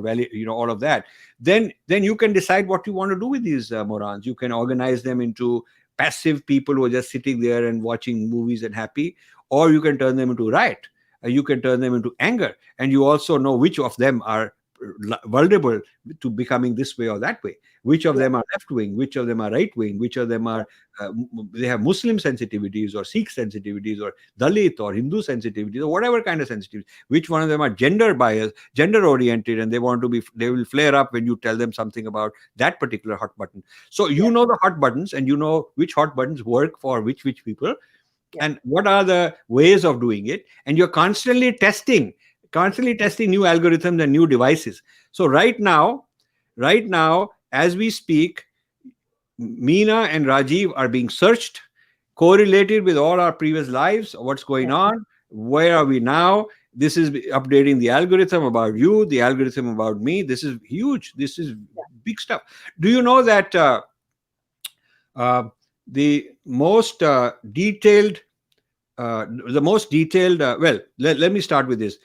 all of that. Then you can decide what you want to do with these morons. You can organize them into passive people who are just sitting there and watching movies and happy, or you can turn them into riot. You can turn them into anger, and you also know which of them are vulnerable to becoming this way or that way, which of Yeah. them are left wing, which of them are right wing, which of them are they have Muslim sensitivities or Sikh sensitivities or Dalit or Hindu sensitivities or whatever kind of sensitivity, which one of them are gender biased, gender oriented, and they will flare up when you tell them something about that particular hot button. So you Yeah. know the hot buttons, and you know which hot buttons work for which people, Yeah. and what are the ways of doing it, and you're constantly testing new algorithms and new devices. So right now as we speak, Meena and Rajiv are being searched, correlated with all our previous lives, what's going Yeah. on, where are we now. This is updating the algorithm about you, the algorithm about me. This is huge. This is big stuff. Do you know that uh, the most detailed well, let me start with this.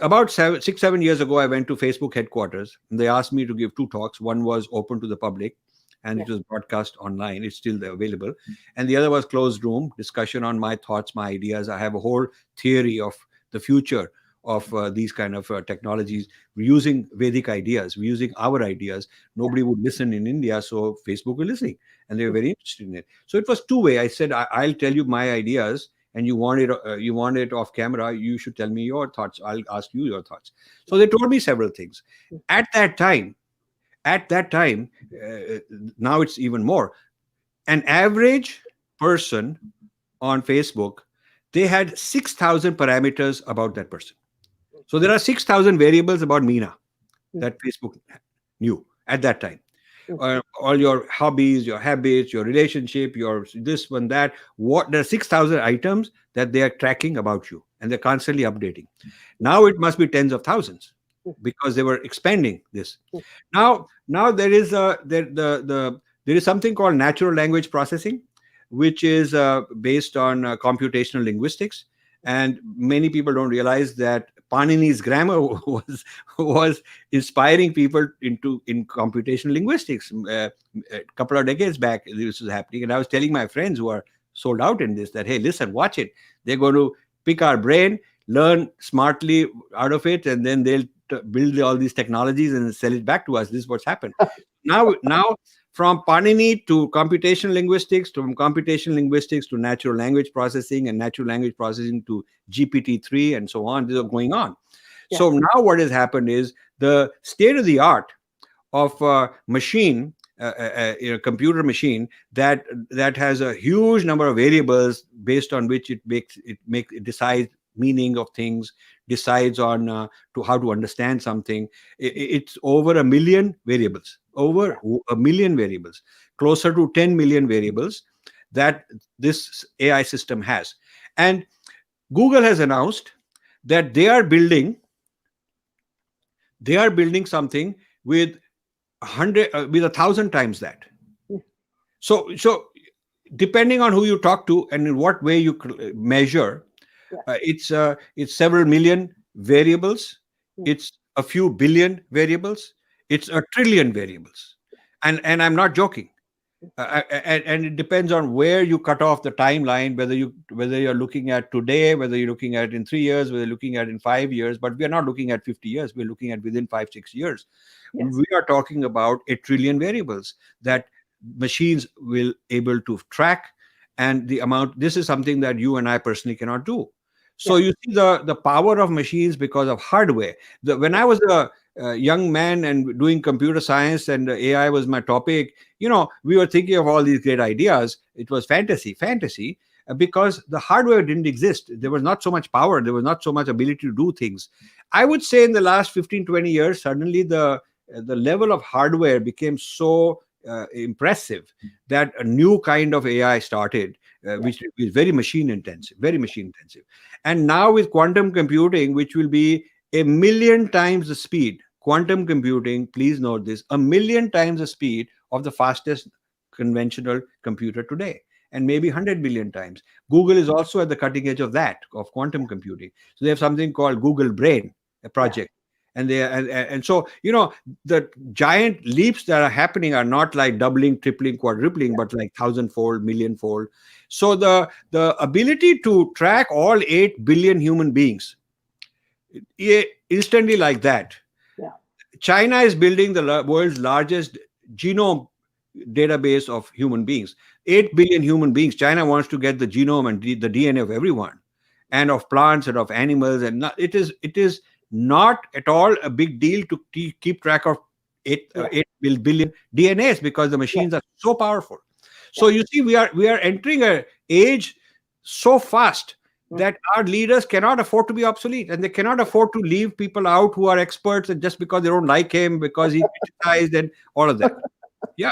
About 6-7 years ago, I went to Facebook headquarters, and they asked me to give two talks. One was open to the public, and Yeah. it was broadcast online. It's still available. And the other was closed room discussion on my thoughts, my ideas. I have a whole theory of the future of these kind of technologies. We're using Vedic ideas. We're using our ideas. Nobody would listen in India, so Facebook was listening, and they were very interested in it. So it was two-way. I said, I'll tell you my ideas, and you want it off camera, you should tell me your thoughts. I'll ask you your thoughts. So they told me several things. At that time, uh, now it's even more. An average person on Facebook, they had 6,000 parameters about that person. So there are 6,000 variables about Meena that Facebook knew at that time. All your hobbies, your habits, your relationship, your this one, that. There are 6,000 items that they are tracking about you, and they're constantly updating. Now it must be tens of thousands, because they were expanding this. Now there is something called natural language processing, which is based on computational linguistics, and many people don't realize that Panini's grammar was inspiring people in computational linguistics. A couple of decades back, this was happening, and I was telling my friends who are sold out in this that, hey, listen, watch it. They're going to pick our brain, learn smartly out of it, and then they'll build all these technologies and sell it back to us. This is what's happened. Now, from Panini to computational linguistics, from computational linguistics to natural language processing, and natural language processing to GPT-3, and so on. These are going on. Yeah. So now what has happened is the state of the art of machine, computer machine that has a huge number of variables based on which it decides meaning of things, decides on to how to understand something. It's over 1 million variables, closer to 10 million variables that this AI system has. And Google has announced that they are building something with 1,000 times that. So depending on who you talk to and in what way you measure, it's several million variables, it's a few billion variables, it's a trillion variables, and I'm not joking. And it depends on where you cut off the timeline, whether you're looking at today, whether you're looking at in 3 years, whether you're looking at in 5 years. But we are not looking at 50 years. We're looking at within 5-6 years. Yes. We are talking about a trillion variables that machines will able to track, and the amount. This is something that you and I personally cannot do. So you see the power of machines because of hardware. When I was a young man and doing computer science and AI was my topic, we were thinking of all these great ideas. It was fantasy. because the hardware didn't exist. There was not so much power. There was not so much ability to do things. I would say in the last 15, 20 years, suddenly the level of hardware became so impressive that a new kind of AI started, which is very machine intensive, very machine intensive. And now with quantum computing, which will be a million times the speed, quantum computing, please note this, a million times the speed of the fastest conventional computer today, and maybe 100 million times. Google is also at the cutting edge of that, of quantum computing. So they have something called Google Brain, a project. And they and so, the giant leaps that are happening are not like doubling, tripling, quadrupling, but like thousandfold, millionfold. So the ability to track all 8 billion human beings instantly like that. China is building the world's largest genome database of human beings. 8 billion human beings. China wants to get the genome and the DNA of everyone, and of plants and of animals. And it is not at all a big deal to keep track of 8 billion DNAs, because the machines are so powerful. So you see, we are entering an age so fast that our leaders cannot afford to be obsolete, and they cannot afford to leave people out who are experts, and just because they don't like him, because he's criticized and all of that. Yeah.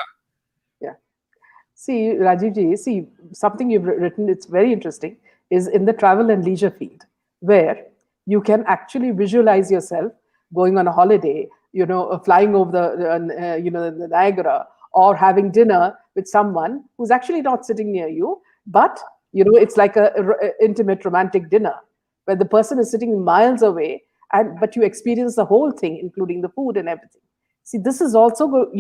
See, Rajiv ji, something you've written, it's very interesting, is in the travel and leisure field, where you can actually visualize yourself going on a holiday, flying over the Niagara, or having dinner with someone who's actually not sitting near you, but it's like a intimate romantic dinner where the person is sitting miles away, but you experience the whole thing, including the food and everything. See, this is also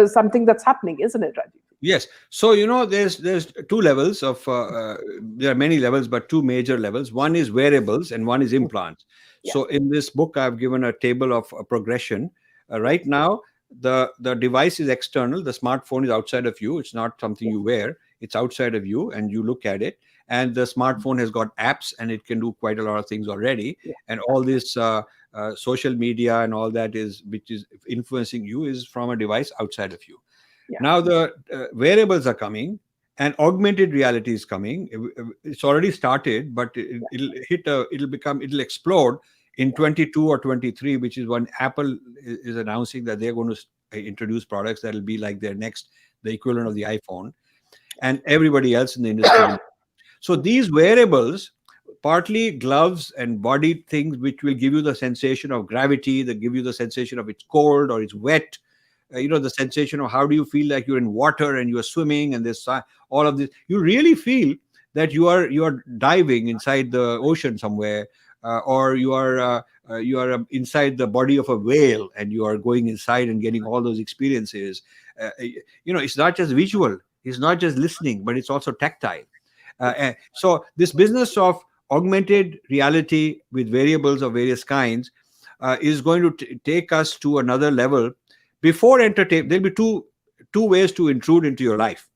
something that's happening, isn't it, Rajiv? Yes. So, there's two levels of, there are many levels, but two major levels. One is wearables and one is implants. So in this book, I've given a table of progression. Right now, the device is external. The smartphone is outside of you. It's not something you wear. It's outside of you, and you look at it. And the smartphone has got apps, and it can do quite a lot of things already. And all this social media and all that which is influencing you, is from a device outside of you. Now the wearables are coming, and augmented reality is coming. It's already started, but it'll explode in 22 or 23, which is when Apple is announcing that they're going to introduce products that will be like the equivalent of the iPhone, and everybody else in the industry. So these wearables, partly gloves and body things, which will give you the sensation of gravity, that give you the sensation of it's cold or it's wet, the sensation of how do you feel like you're in water and you're swimming, and this all of this. You really feel that you are diving inside the ocean somewhere, or you are inside the body of a whale, and you are going inside and getting all those experiences. It's not just visual, it's not just listening, but it's also tactile. So this business of augmented reality with variables of various kinds is going to take us to another level. Before entertainment, there'll be two ways to intrude into your life.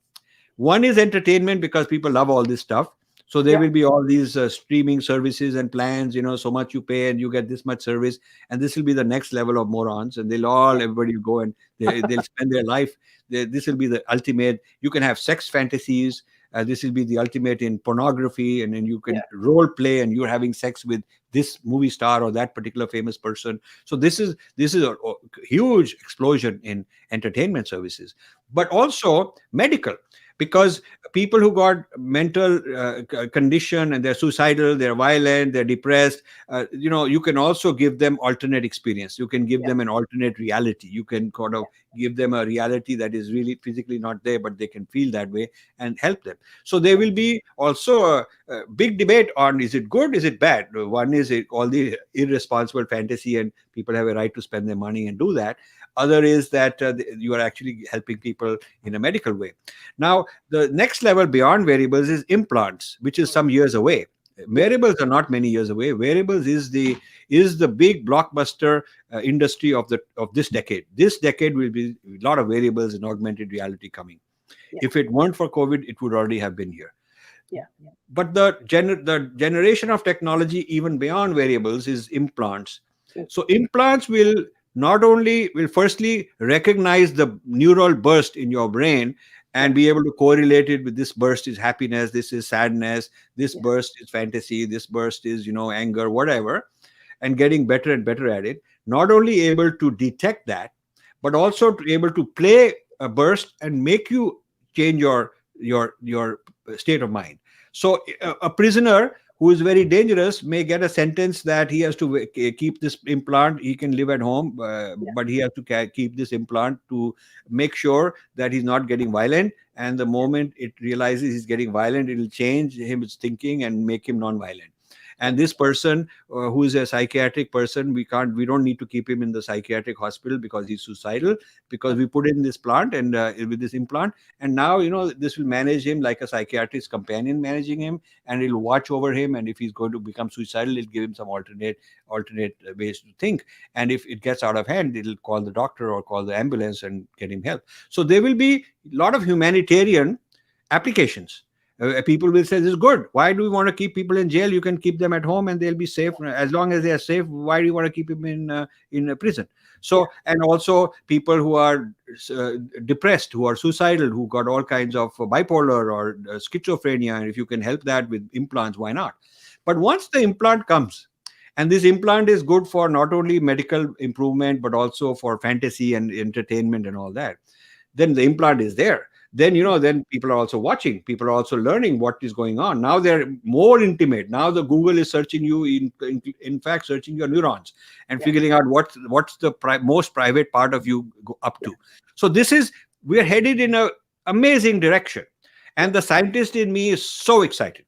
One is entertainment, because people love all this stuff. So there will be all these streaming services and plans, so much you pay and you get this much service. And this will be the next level of morons, and everybody will go and they'll spend their life. This will be the ultimate. You can have sex fantasies. This will be the ultimate in pornography, and then you can role play, and you're having sex with this movie star or that particular famous person. So this is a huge explosion in entertainment services, but also medical, because people who got mental condition and they're suicidal, they're violent, they're depressed, you can also give them alternate experience. You can give them an alternate reality. You can kind of give them a reality that is really physically not there, but they can feel that way and help them. So there will be also a big debate on, is it good, is it bad? One is all the irresponsible fantasy, and people have a right to spend their money and do that. Other is that you are actually helping people in a medical way. Now, the next level beyond variables is implants, which is some years away. Wearables are not many years away. Wearables is the big blockbuster industry of this decade. This decade will be a lot of variables and augmented reality coming. If it weren't for COVID, it would already have been here. But the generation of technology even beyond variables is implants. So implants will firstly recognize the neural burst in your brain and be able to correlate it with this burst is happiness, this is sadness, this burst is fantasy, this burst is, anger, whatever, and getting better and better at it. Not only able to detect that, but also to able to play a burst and make you change your state of mind. So a prisoner who is very dangerous may get a sentence that he has to keep this implant. He can live at home, but he has to keep this implant to make sure that he's not getting violent. And the moment it realizes he's getting violent, it will change his thinking and make him non-violent. And this person who is a psychiatric person, we don't need to keep him in the psychiatric hospital because he's suicidal, because we put in this plant and with this implant, and now this will manage him like a psychiatrist companion managing him, and it'll watch over him, and if he's going to become suicidal, it'll give him some alternate ways to think, and if it gets out of hand, it'll call the doctor or call the ambulance and get him help. So there will be a lot of humanitarian applications. People will say, this is good. Why do we want to keep people in jail? You can keep them at home and they'll be safe. As long as they are safe, why do you want to keep them in a prison? So, and also people who are depressed, who are suicidal, who got all kinds of bipolar or schizophrenia, and if you can help that with implants, why not? But once the implant comes, and this implant is good for not only medical improvement, but also for fantasy and entertainment and all that, then the implant is there. Then then people are also watching, people are also learning what is going on. Now they're more intimate. Now the Google is searching you, in fact searching your neurons and figuring out what's the most private part of you go up to. So we're headed in a amazing direction, and the scientist in me is so excited.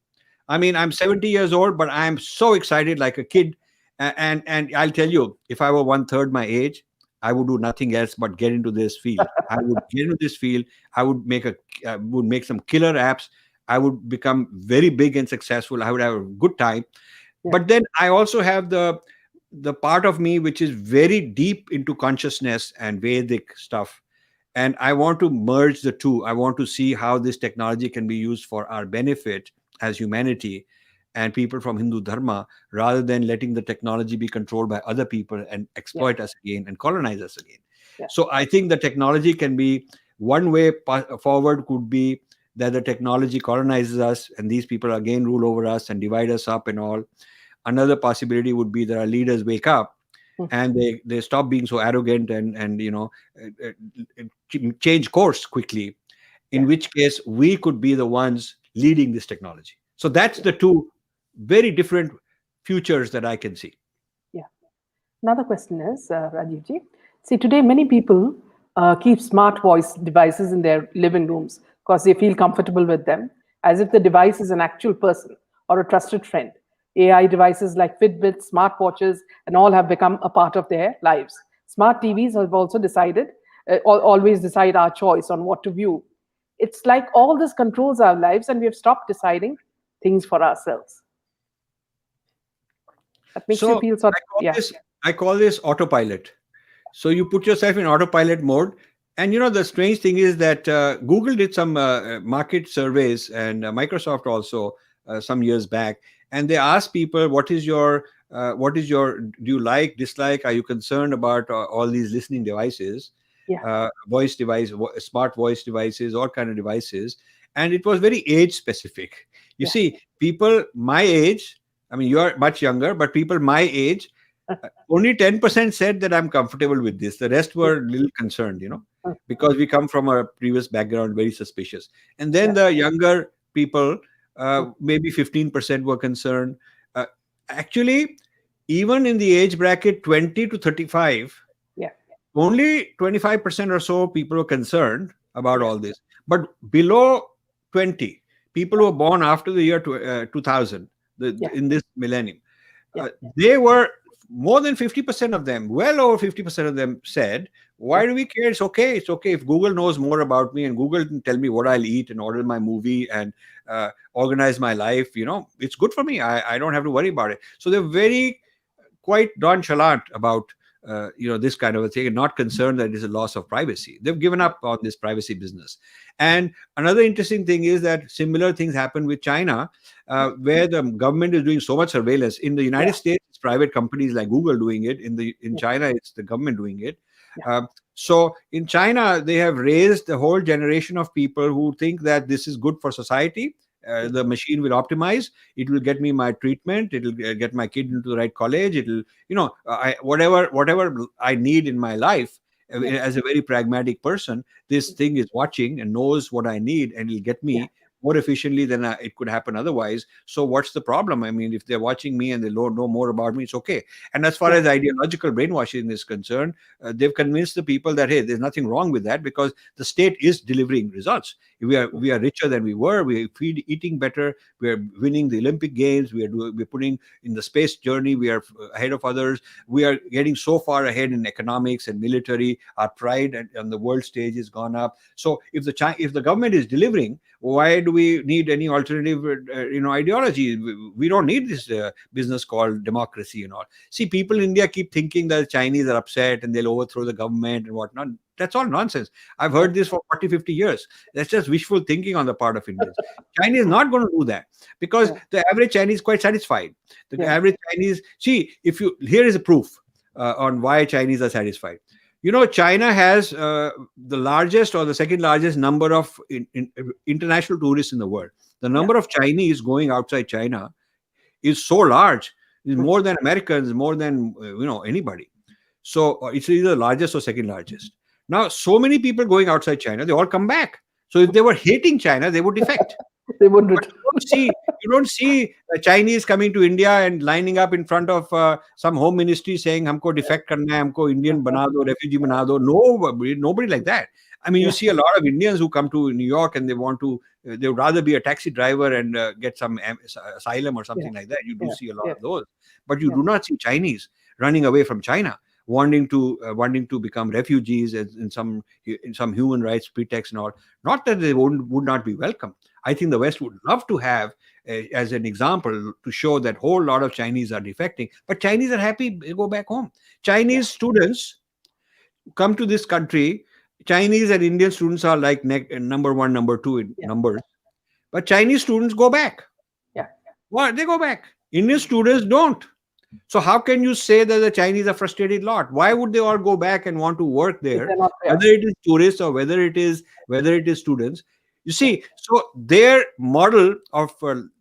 I mean, I'm 70 years old, but I'm so excited like a kid. And I'll tell you, if I were 1/3 my age, I would do nothing else but get into this field. I would get into this field. I would make some killer apps. I would become very big and successful. I would have a good time. But then I also have the part of me which is very deep into consciousness and Vedic stuff. And I want to merge the two. I want to see how this technology can be used for our benefit as humanity and people from Hindu Dharma, rather than letting the technology be controlled by other people and exploit us again and colonize us again. So I think the technology can be one way forward, could be that the technology colonizes us and these people again rule over us and divide us up and all. Another possibility would be that our leaders wake up and they stop being so arrogant and change course quickly, in which case we could be the ones leading this technology. So that's the two very different futures that I can see. Yeah. Another question is, Rajivji, see, today many people keep smart voice devices in their living rooms because they feel comfortable with them, as if the device is an actual person or a trusted friend. AI devices like Fitbits, smartwatches, and all have become a part of their lives. Smart TVs have also always decide our choice on what to view. It's like all this controls our lives and we have stopped deciding things for ourselves. That makes you feel sort of, I call this autopilot. So you put yourself in autopilot mode. And the strange thing is that Google did some market surveys, and Microsoft also some years back. And they asked people, do you like, dislike, are you concerned about all these listening devices, voice device, smart voice devices, all kind of devices. And it was very age specific. You see, people my age, I mean, you're much younger, but people my age, only 10% said that I'm comfortable with this. The rest were a little concerned, because we come from a previous background, very suspicious. And then the younger people, maybe 15% were concerned. Actually, even in the age bracket 20 to 35, only 25% or so people were concerned about all this. But below 20, people who were born after the year 2000, in this millennium, they were more than 50% of them, well over 50% of them said, why do we care? It's okay. It's okay. If Google knows more about me and Google can tell me what I'll eat and order my movie and organize my life, it's good for me. I don't have to worry about it. So they're very quite nonchalant about this kind of a thing, and not concerned that it is a loss of privacy. They've given up on this privacy business. And another interesting thing is that similar things happen with China, where the government is doing so much surveillance. In the United States, it's private companies like Google doing it. In China, it's the government doing it. Yeah. So in China, they have raised a whole generation of people who think that this is good for society. The machine will optimize. It will get me my treatment. It will get my kid into the right college. It will, whatever I need in my life. As a very pragmatic person, this thing is watching and knows what I need, and it'll get Yeah. me more efficiently than it could happen otherwise. So what's the problem? I mean, if they're watching me and they know more about me, it's okay. And as far Yeah. as ideological brainwashing is concerned, they've convinced the people that, hey, there's nothing wrong with that because the state is delivering results. We are richer than we were. We're eating better. We're winning the Olympic Games. We're putting in the space journey. We are ahead of others. We are getting so far ahead in economics and military. Our pride on the world stage has gone up. So if the government is delivering, why do we need any alternative ideology? We don't need this business called democracy and all. See, people in India keep thinking that the Chinese are upset and they'll overthrow the government and whatnot. That's all nonsense. I've heard this for 40, 50 years. That's just wishful thinking on the part of Indians. China is not going to do that because the average Chinese is quite satisfied. The average Chinese, see, here is a proof on why Chinese are satisfied. China has the largest or the second largest number of international tourists in the world. The number of Chinese going outside China is so large. It's more than Americans, more than anybody. So it's either the largest or second largest. Now, so many people going outside China, they all come back. So if they were hating China, they would defect. They wouldn't. But you don't see Chinese coming to India and lining up in front of some home ministry saying, "Humko defect karna hai, humko Indian bana do, refugee bana do." Nobody like that. I mean, you see a lot of Indians who come to New York and they would rather be a taxi driver and get some asylum or something like that. You do see a lot of those, but you do not see Chinese running away from China, wanting to become refugees in some human rights pretext and all. Not that they would not be welcome. I think the West would love to have as an example to show that whole lot of Chinese are defecting, but Chinese are happy to go back home. Chinese students come to this country. Chinese and Indian students are like number one, number two in numbers, but Chinese students go back. What? They go back. Indian students don't. So how can you say that the Chinese are frustrated lot? Why would they all go back and want to work there, whether it is tourists or whether it is students? You see, so their model of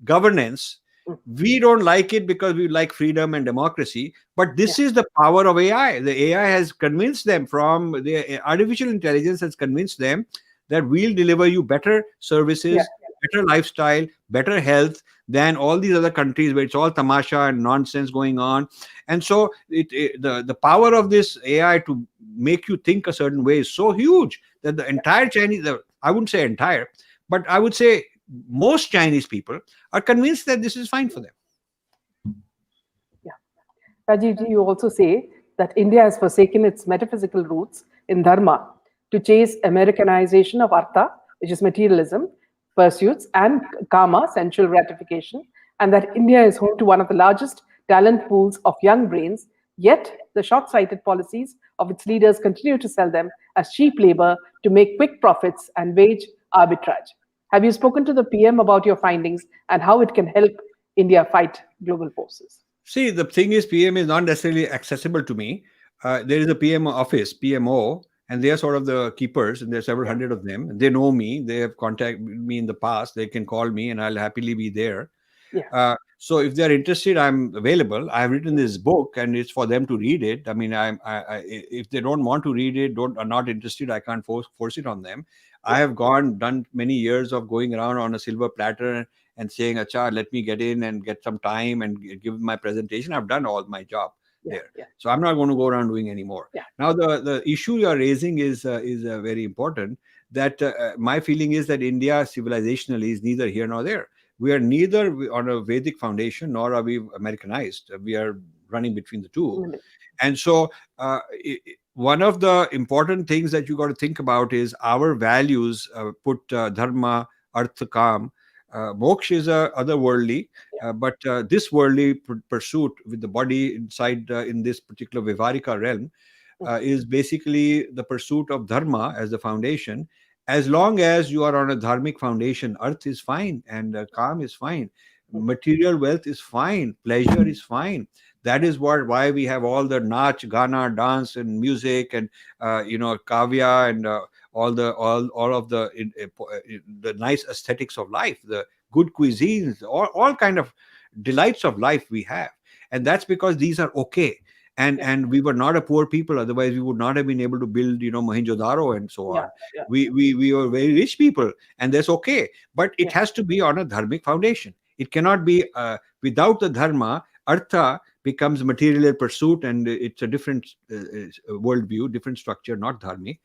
governance, we don't like it because we like freedom and democracy. But this is the power of AI. The AI has convinced them, from the artificial intelligence has convinced them that we'll deliver you better services, better lifestyle, better health than all these other countries where it's all tamasha and nonsense going on. And so the power of this AI to make you think a certain way is so huge that the entire Chinese, I wouldn't say entire, but I would say most Chinese people are convinced that this is fine for them. Rajiv, you also say that India has forsaken its metaphysical roots in Dharma to chase Americanization of Artha, which is materialism, pursuits, and karma, sensual gratification, and that India is home to one of the largest talent pools of young brains, yet the short-sighted policies of its leaders continue to sell them as cheap labor to make quick profits and wage arbitrage. Have you spoken to the PM about your findings and how it can help India fight global forces? See, the thing is, PM is not necessarily accessible to me. There is a PM office, PMO, and they are sort of the keepers, and there are several hundred of them. They know me. They have contacted me in the past. They can call me, and I'll happily be there. So if they're interested, I'm available. I have written this book, and it's for them to read it. I mean, if they don't want to read it, are not interested, I can't force it on them. I have done many years of going around on a silver platter and saying, "Acha, let me get in and get some time and give my presentation." I've done all my job there. So I'm not going to go around doing any more. Now, the issue you're raising is very important. That my feeling is that India civilizationally is neither here nor there. We are neither on a Vedic foundation nor are we Americanized. We are running between the two. And so one of the important things that you got to think about is our values put dharma, artha, kam. Moksha is otherworldly, but this worldly pursuit with the body inside in this particular Vivarika realm is basically the pursuit of dharma as the foundation. As long as you are on a dharmic foundation, arth is fine and kam is fine. Material wealth is fine. Pleasure is fine. That is why we have all the nach, Gana, dance, and music, and kavya, and all of the nice aesthetics of life, the good cuisines, all kind of delights of life we have, and that's because these are okay. And we were not a poor people, otherwise we would not have been able to build Mohenjo-daro and so on. We were very rich people, and that's okay, but it has to be on a dharmic foundation. It cannot be without the dharma. Artha becomes material pursuit, and it's a different worldview, different structure, not dharmic.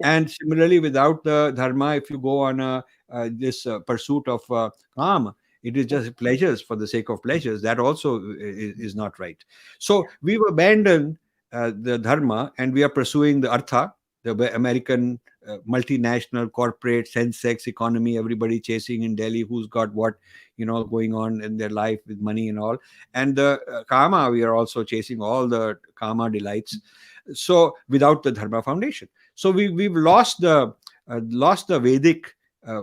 And similarly, without the dharma, if you go on this pursuit of kam, it is just pleasures for the sake of pleasures. That also is not right. So we've abandoned the dharma, and we are pursuing the artha, the American multinational corporate sensex economy, everybody chasing in Delhi who's got what going on in their life with money and all. And the kama, we are also chasing all the kama delights. So without the dharma foundation, so we've lost the Vedic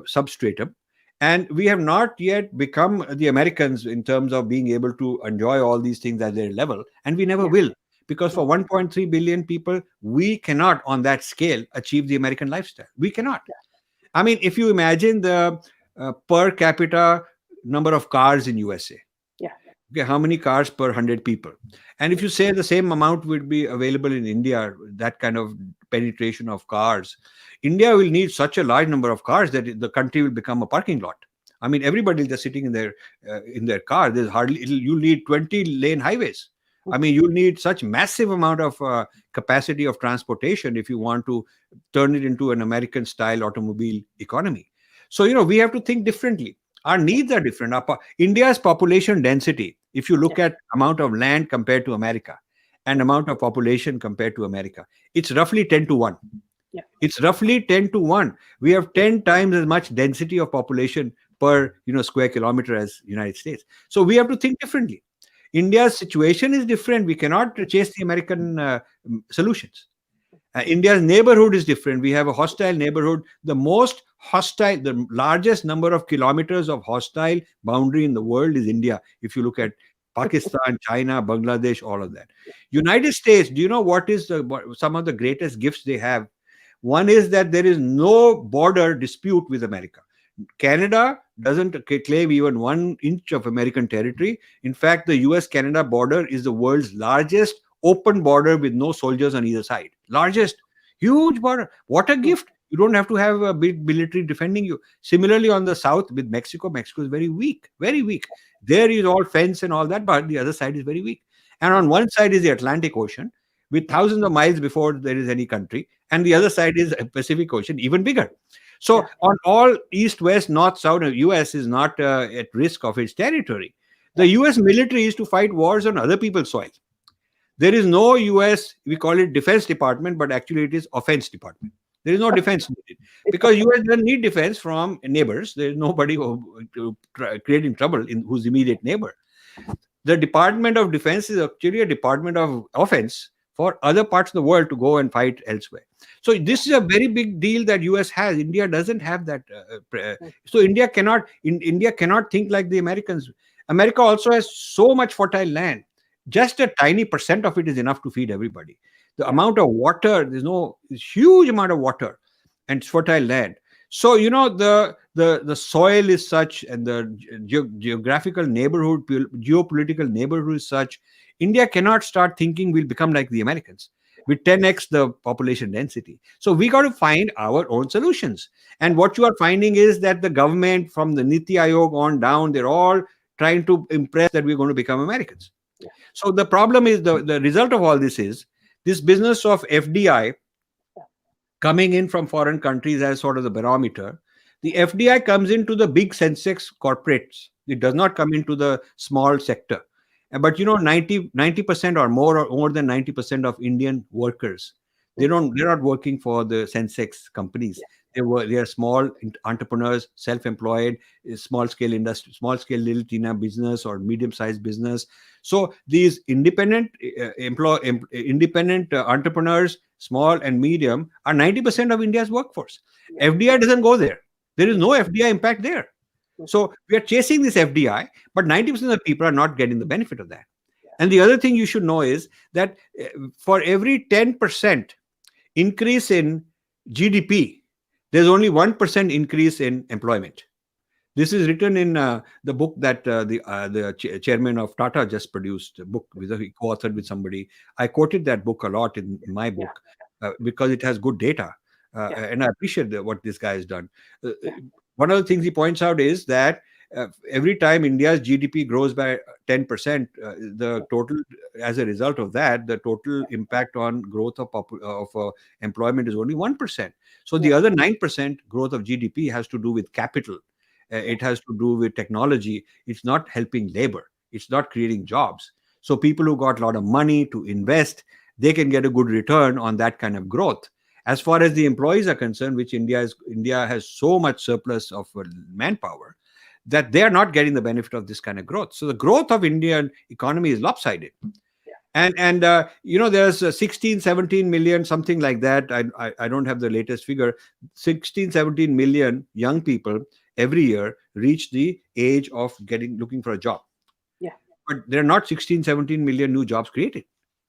substratum. And we have not yet become the Americans in terms of being able to enjoy all these things at their level. And we never will. Because for 1.3 billion people, we cannot, on that scale, achieve the American lifestyle. We cannot. I mean, if you imagine the per capita number of cars in USA. Okay, how many cars per 100 people? And if you say the same amount would be available in India, that kind of penetration of cars, India will need such a large number of cars that the country will become a parking lot. I mean, everybody is just sitting in their car. There's hardly, you need 20-lane highways. I mean, you need such massive amount of capacity of transportation if you want to turn it into an American-style automobile economy. So, we have to think differently. Our needs are different. India's population density, if you look at amount of land compared to America and amount of population compared to America, it's roughly 10-1. It's roughly 10-1. We have 10 times as much density of population per square kilometer as United States. So we have to think differently. India's situation is different. We cannot chase the American solutions. India's neighborhood is different. We have a hostile neighborhood. The largest number of kilometers of hostile boundary in the world is India. If you look at Pakistan, China, Bangladesh, all of that. United States, do you know what is some of the greatest gifts they have? One is that there is no border dispute with America. Canada doesn't claim even 1 inch of American territory. In fact, the US-Canada border is the world's largest open border with no soldiers on either side. Largest, huge border. What a gift. You don't have to have a big military defending you. Similarly, on the south with Mexico, Mexico is very weak, very weak. There is all fence and all that, but the other side is very weak. And on one side is the Atlantic Ocean with thousands of miles before there is any country. And the other side is Pacific Ocean, even bigger. So on all east, west, north, south, US is not at risk of its territory. The US military is to fight wars on other people's soil. There is no US, we call it Defense Department, but actually it is Offense Department. There is no defense needed because US doesn't need defense from neighbors. There is nobody creating trouble in who's immediate neighbor. The Department of Defense is actually a Department of Offense for other parts of the world to go and fight elsewhere. So this is a very big deal that US has. India doesn't have that. So India cannot think like the Americans. America also has so much fertile land. Just a tiny percent of it is enough to feed everybody. The amount of water, there's huge amount of water and fertile land. So, the soil is such, and the geographical neighborhood, geopolitical neighborhood is such. India cannot start thinking we'll become like the Americans with 10x the population density. So we got to find our own solutions. And what you are finding is that the government, from the Niti Aayog on down, they're all trying to impress that we're going to become Americans. So the problem is, the result of all this is this business of FDI coming in from foreign countries as sort of the barometer. The FDI comes into the big sensex corporates. It does not come into the small sector. But 90% or more than 90% of Indian workers, they're not working for the sensex companies. They are small entrepreneurs, self-employed, small scale industry, small scale little tina business or medium-sized business. So these independent entrepreneurs, small and medium, are 90% of India's workforce. FDI doesn't go there. There is no FDI impact there. So we are chasing this FDI, but 90% of the people are not getting the benefit of that. Yeah. And the other thing you should know is that for every 10% increase in GDP, there's only 1% increase in employment. This is written in the book that the chairman of Tata just produced, a book he co-authored with somebody. I quoted that book a lot in my Yeah. book because it has good data, Yeah. and I appreciate what this guy has done. Yeah. One of the things he points out is that every time India's GDP grows by 10%, the total, as a result of that, the total impact on growth of employment is only 1%. So the Yeah. other 9% growth of GDP has to do with capital. It has to do with technology. It's not helping labor. It's not creating jobs. So people who got a lot of money to invest, they can get a good return on that kind of growth. As far as the employees are concerned, which India has so much surplus of manpower that they are not getting the benefit of this kind of growth. So the growth of Indian economy is lopsided. And there's 16 17 million, something like that. I don't have the latest figure. 16 17 million young people every year reach the age of looking for a job, Yeah. but there are not 16 17 million new jobs created.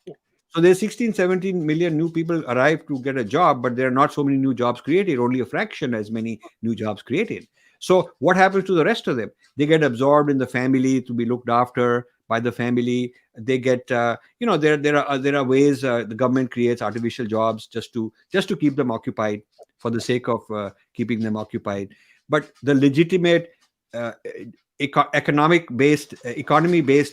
Yeah. So there's 16 17 million new people arrive to get a job, but there are not so many new jobs created, only a fraction as many new jobs created. So what happens to the rest of them? They get absorbed in the family to be looked after by the family. They get there are ways the government creates artificial jobs just to keep them occupied for the sake of keeping them occupied. But the legitimate uh, economy based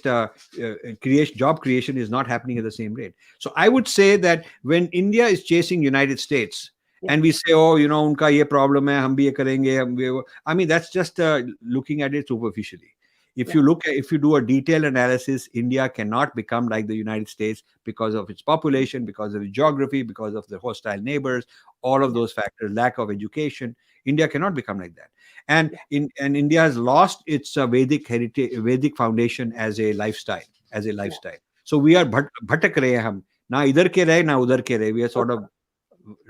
job creation is not happening at the same rate. So I would say that when India is chasing United States, Yeah. and we say, oh, unka ye problem hai, hum bhi ye karenge, I mean, that's just looking at it superficially. Yeah. If you do a detailed analysis, India cannot become like the United States because of its population, because of its geography, because of the hostile neighbors, all of Yeah. those factors, lack of education. India cannot become like that. And Yeah. India has lost its Vedic heritage, Vedic foundation as a lifestyle, Yeah. So we are bhatak rahe hain hum. Na idhar ke rahe, na udhar ke rahe. We are sort of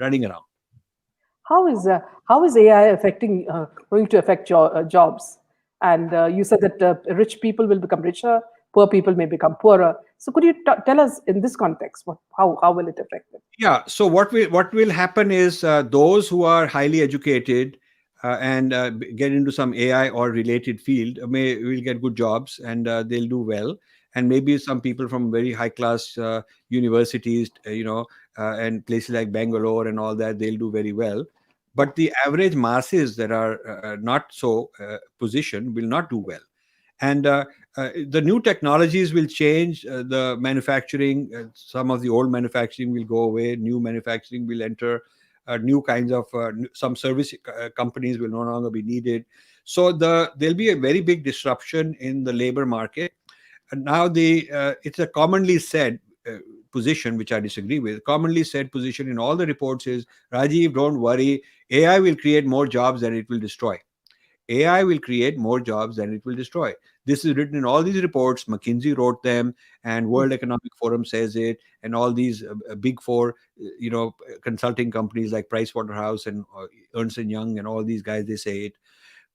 running around. How is AI affecting going to affect jobs? And you said that rich people will become richer, poor people may become poorer. So could you tell us in this context how will it affect them? Yeah. So what will happen is those who are highly educated and get into some AI or related field will get good jobs, and they'll do well. And maybe some people from very high class universities, and places like Bangalore and all that, they'll do very well. Yeah. But the average masses that are not so positioned will not do well. And the new technologies will change the manufacturing. Some of the old manufacturing will go away. New manufacturing will enter. New kinds of some service companies will no longer be needed. So there'll be a very big disruption in the labor market. And now it's a commonly said position, which I disagree with. Commonly said position in all the reports is, Rajiv, don't worry, AI will create more jobs than it will destroy. AI will create more jobs than it will destroy. This is written in all these reports. McKinsey wrote them, and World Economic Forum says it, and all these big four, consulting companies like Pricewaterhouse and Ernst and Young and all these guys, they say it.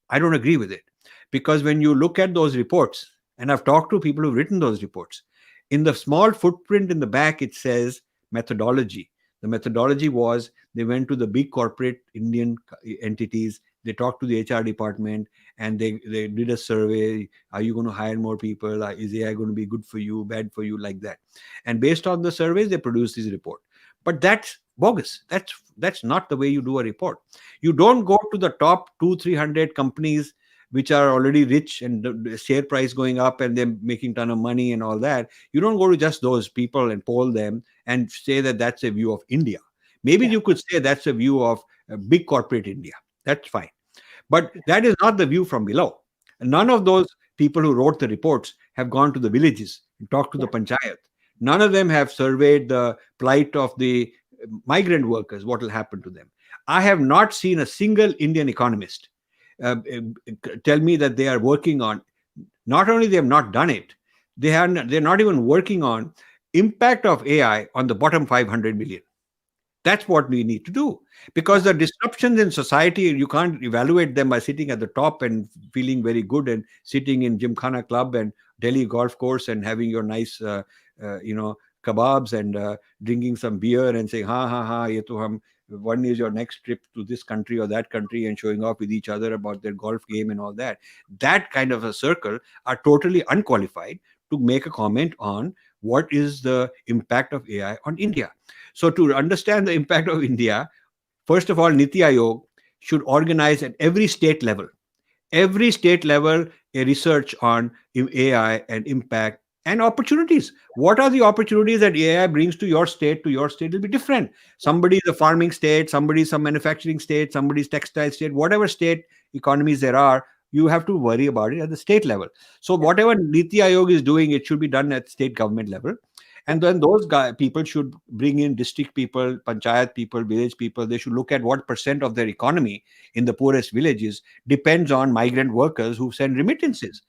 I don't agree with it, because when you look at those reports, and I've talked to people who've written those reports, in the small footprint in the back, it says methodology. The methodology was they went to the big corporate Indian entities, they talked to the HR department, and they did a survey. Are you going to hire more people? Is AI going to be good for you, bad for you, like that? And based on the surveys, they produced this report. But that's bogus. That's not the way you do a report. You don't go to the top 200-300 companies which are already rich and the share price going up and they're making ton of money and all that. You don't go to just those people and poll them and say that that's a view of India. Maybe Yeah. you could say that's a view of big corporate India. That's fine. But that is not the view from below. None of those people who wrote the reports have gone to the villages and talked to the Yeah. panchayat. None of them have surveyed the plight of the migrant workers, what will happen to them. I have not seen a single Indian economist tell me that they are working on, not only they have not done it, they're not even working on impact of AI on the bottom 500 million. That's what we need to do, because the disruptions in society, you can't evaluate them by sitting at the top and feeling very good and sitting in Gymkhana Club and Delhi golf course and having your nice, kebabs and drinking some beer and saying, ha ha ha, ye to hum. One is your next trip to this country or that country and showing off with each other about their golf game and all that. That kind of a circle are totally unqualified to make a comment on what is the impact of AI on India. So to understand the impact of India, first of all, Niti Aayog should organize at every state level a research on AI and impact and opportunities. What are the opportunities that AI brings to your state? To your state will be different. Somebody is a farming state, somebody is some manufacturing state, somebody is textile state, whatever state economies there are, you have to worry about it at the state level. So whatever Niti Aayog is doing, it should be done at state government level. And then those people should bring in district people, panchayat people, village people. They should look at what percent of their economy in the poorest villages depends on migrant workers who send remittances.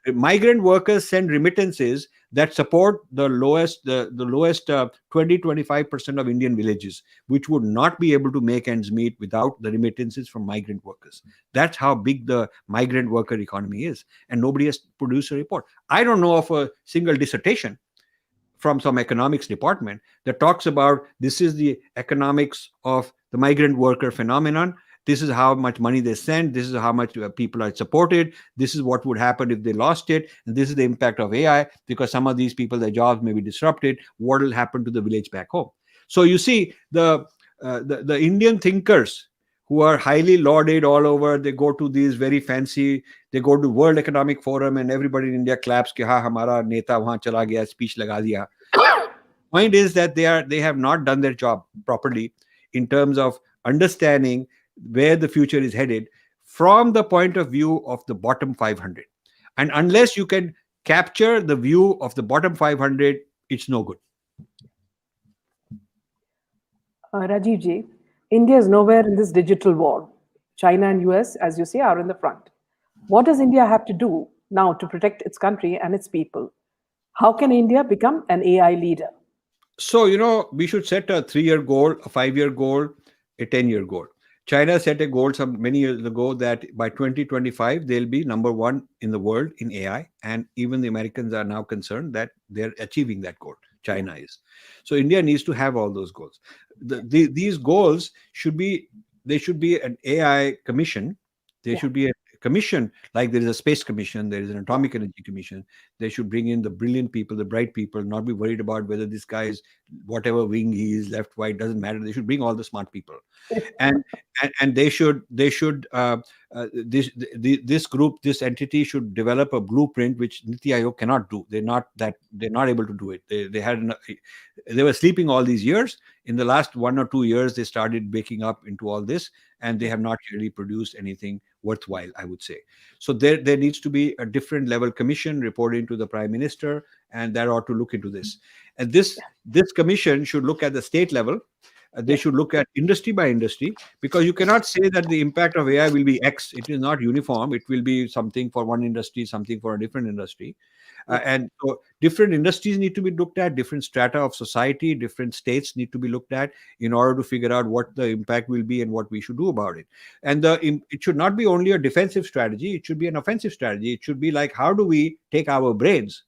Migrant workers send remittances that support the lowest 20-25% of Indian villages, which would not be able to make ends meet without the remittances from migrant workers. That's how big the migrant worker economy is. And nobody has produced a report. I don't know of a single dissertation from some economics department that talks about this is the economics of the migrant worker phenomenon. This is how much money they send. This is how much people are supported. This is what would happen if they lost it. And this is the impact of AI, because some of these people, their jobs may be disrupted. What will happen to the village back home? So you see, the Indian thinkers who are highly lauded all over, they go to these very fancy, they go to World Economic Forum and everybody in India claps ki ha hamara neta wahan chala gaya, speech laga diya. Point is that they have not done their job properly in terms of understanding where the future is headed from the point of view of the bottom 500. And unless you can capture the view of the bottom 500, it's no good. Rajiv ji, India is nowhere in this digital war. China and US, as you say, are in the front. What does India have to do now to protect its country and its people? How can India become an AI leader? So, we should set a 3-year goal, a 5-year goal, a 10-year goal. China set a goal many years ago that by 2025, they'll be number one in the world in AI. And even the Americans are now concerned that they're achieving that goal. China is. So India needs to have all those goals. These goals should be an AI commission. There should be a commission, like there is a space commission, there is an atomic energy commission. They should bring in the brilliant people, the bright people, not be worried about whether this guy is whatever wing he is, left, right, doesn't matter. They should bring all the smart people, and this group, this entity should develop a blueprint which Niti Aayog cannot do. They're not able to do it. They were sleeping all these years. In the last 1 or 2 years, they started waking up into all this, and they have not really produced anything worthwhile, I would say. So there needs to be a different level commission reporting to the Prime Minister, and that ought to look into this. And this commission should look at the state level. They should look at industry by industry, because you cannot say that the impact of AI will be X. It is not uniform. It will be something for one industry, something for a different industry. And so different industries need to be looked at, different strata of society, different states need to be looked at in order to figure out what the impact will be and what we should do about it. And it should not be only a defensive strategy. It should be an offensive strategy. It should be like, how do we take our brains,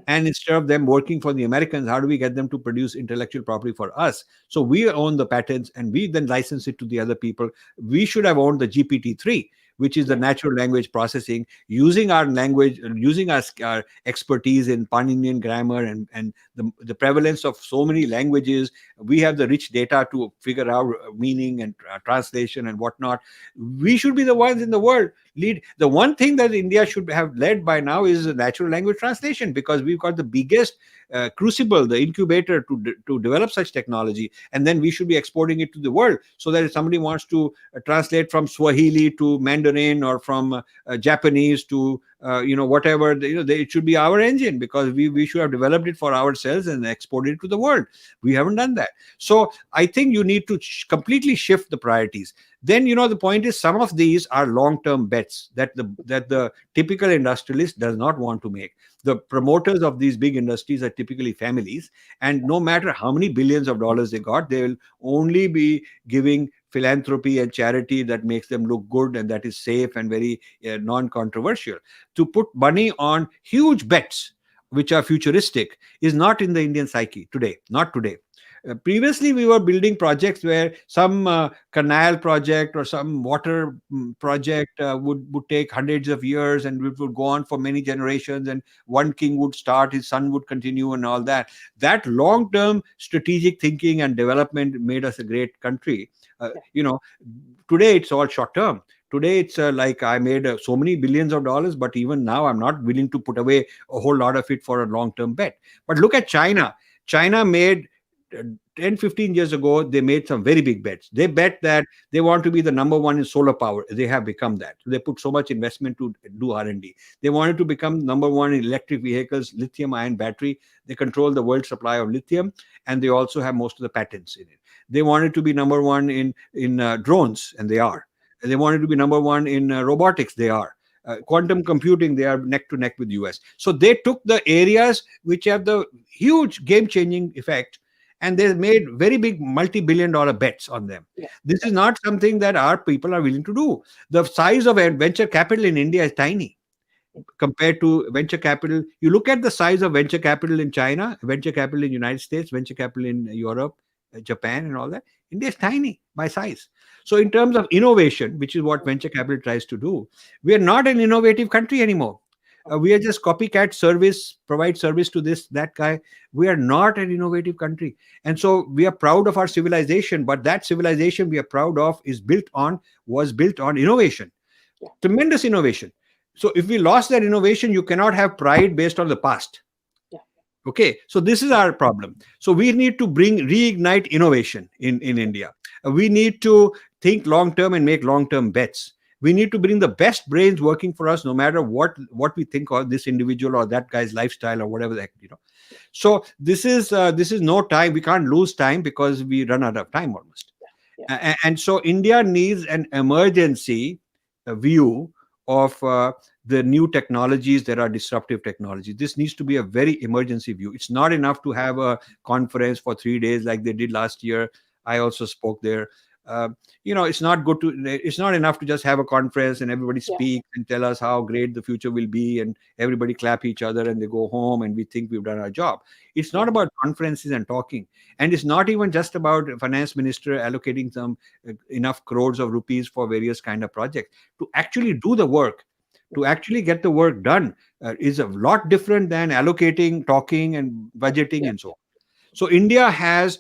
and instead of them working for the Americans, how do we get them to produce intellectual property for us? So we own the patents and we then license it to the other people. We should have owned the GPT-3, which is the natural language processing, using our language, using our expertise in Paninian grammar and the prevalence of so many languages. We have the rich data to figure out meaning and translation and whatnot. We should be the ones in the world lead. The one thing that India should have led by now is natural language translation, because we've got the biggest crucible, the incubator to develop such technology, and then we should be exporting it to the world, so that if somebody wants to translate from Swahili to Mandarin or from Japanese to whatever, it should be our engine, because we should have developed it for ourselves and exported it to the world. We haven't done that. So I think you need to completely shift the priorities. Then, the point is, some of these are long-term bets that the typical industrialist does not want to make. The promoters of these big industries are typically families, and no matter how many billions of dollars they got, they will only be giving philanthropy and charity that makes them look good and that is safe and very non-controversial. To put money on huge bets which are futuristic is not in the Indian psyche today, not today. Previously, we were building projects where some canal project or some water project would take hundreds of years, and it would go on for many generations, and one king would start, his son would continue, and all that. That long-term strategic thinking and development made us a great country. Today it's all short-term. Today it's like I made so many billions of dollars, but even now I'm not willing to put away a whole lot of it for a long-term bet. But look at China. China made 10, 15 years ago, they made some very big bets. They bet that they want to be the number one in solar power. They have become that. So they put so much investment to do R&D. They wanted to become number one in electric vehicles, lithium-ion battery. They control the world supply of lithium, and they also have most of the patents in it. They wanted to be number one in drones, and they are. They wanted to be number one in robotics. They are. Quantum computing, they are neck to neck with US. So they took the areas which have the huge game-changing effect, and they made very big multi-billion dollar bets on them. This is not something that our people are willing to do. The size of venture capital in India is tiny compared to venture capital. You look at the size of venture capital in China, venture capital in United States, venture capital in Europe, Japan, and all that. India is tiny by size. So in terms of innovation, which is what venture capital tries to do, we are not an innovative country anymore. We are just copycat service, provide service to this, that guy. We are not an innovative country. And so we are proud of our civilization, but that civilization we are proud of was built on innovation, tremendous innovation. So if we lost that innovation, you cannot have pride based on the past. Okay, so this is our problem. So we need to reignite innovation in India. We need to think long-term and make long-term bets. We need to bring the best brains working for us, no matter what we think of this individual or that guy's lifestyle or whatever the heck, So this is no time. We can't lose time because we run out of time almost. And so India needs an emergency view of the new technologies that are disruptive technologies. This needs to be a very emergency view. It's not enough to have a conference for 3 days like they did last year. I also spoke there. It's not enough to just have a conference and everybody speak and tell us how great the future will be, and everybody clap each other and they go home and we think we've done our job. It's not about conferences and talking. And it's not even just about finance minister allocating some enough crores of rupees for various kind of projects. To actually do the work, to actually get the work done is a lot different than allocating, talking, and budgeting and so on. So India has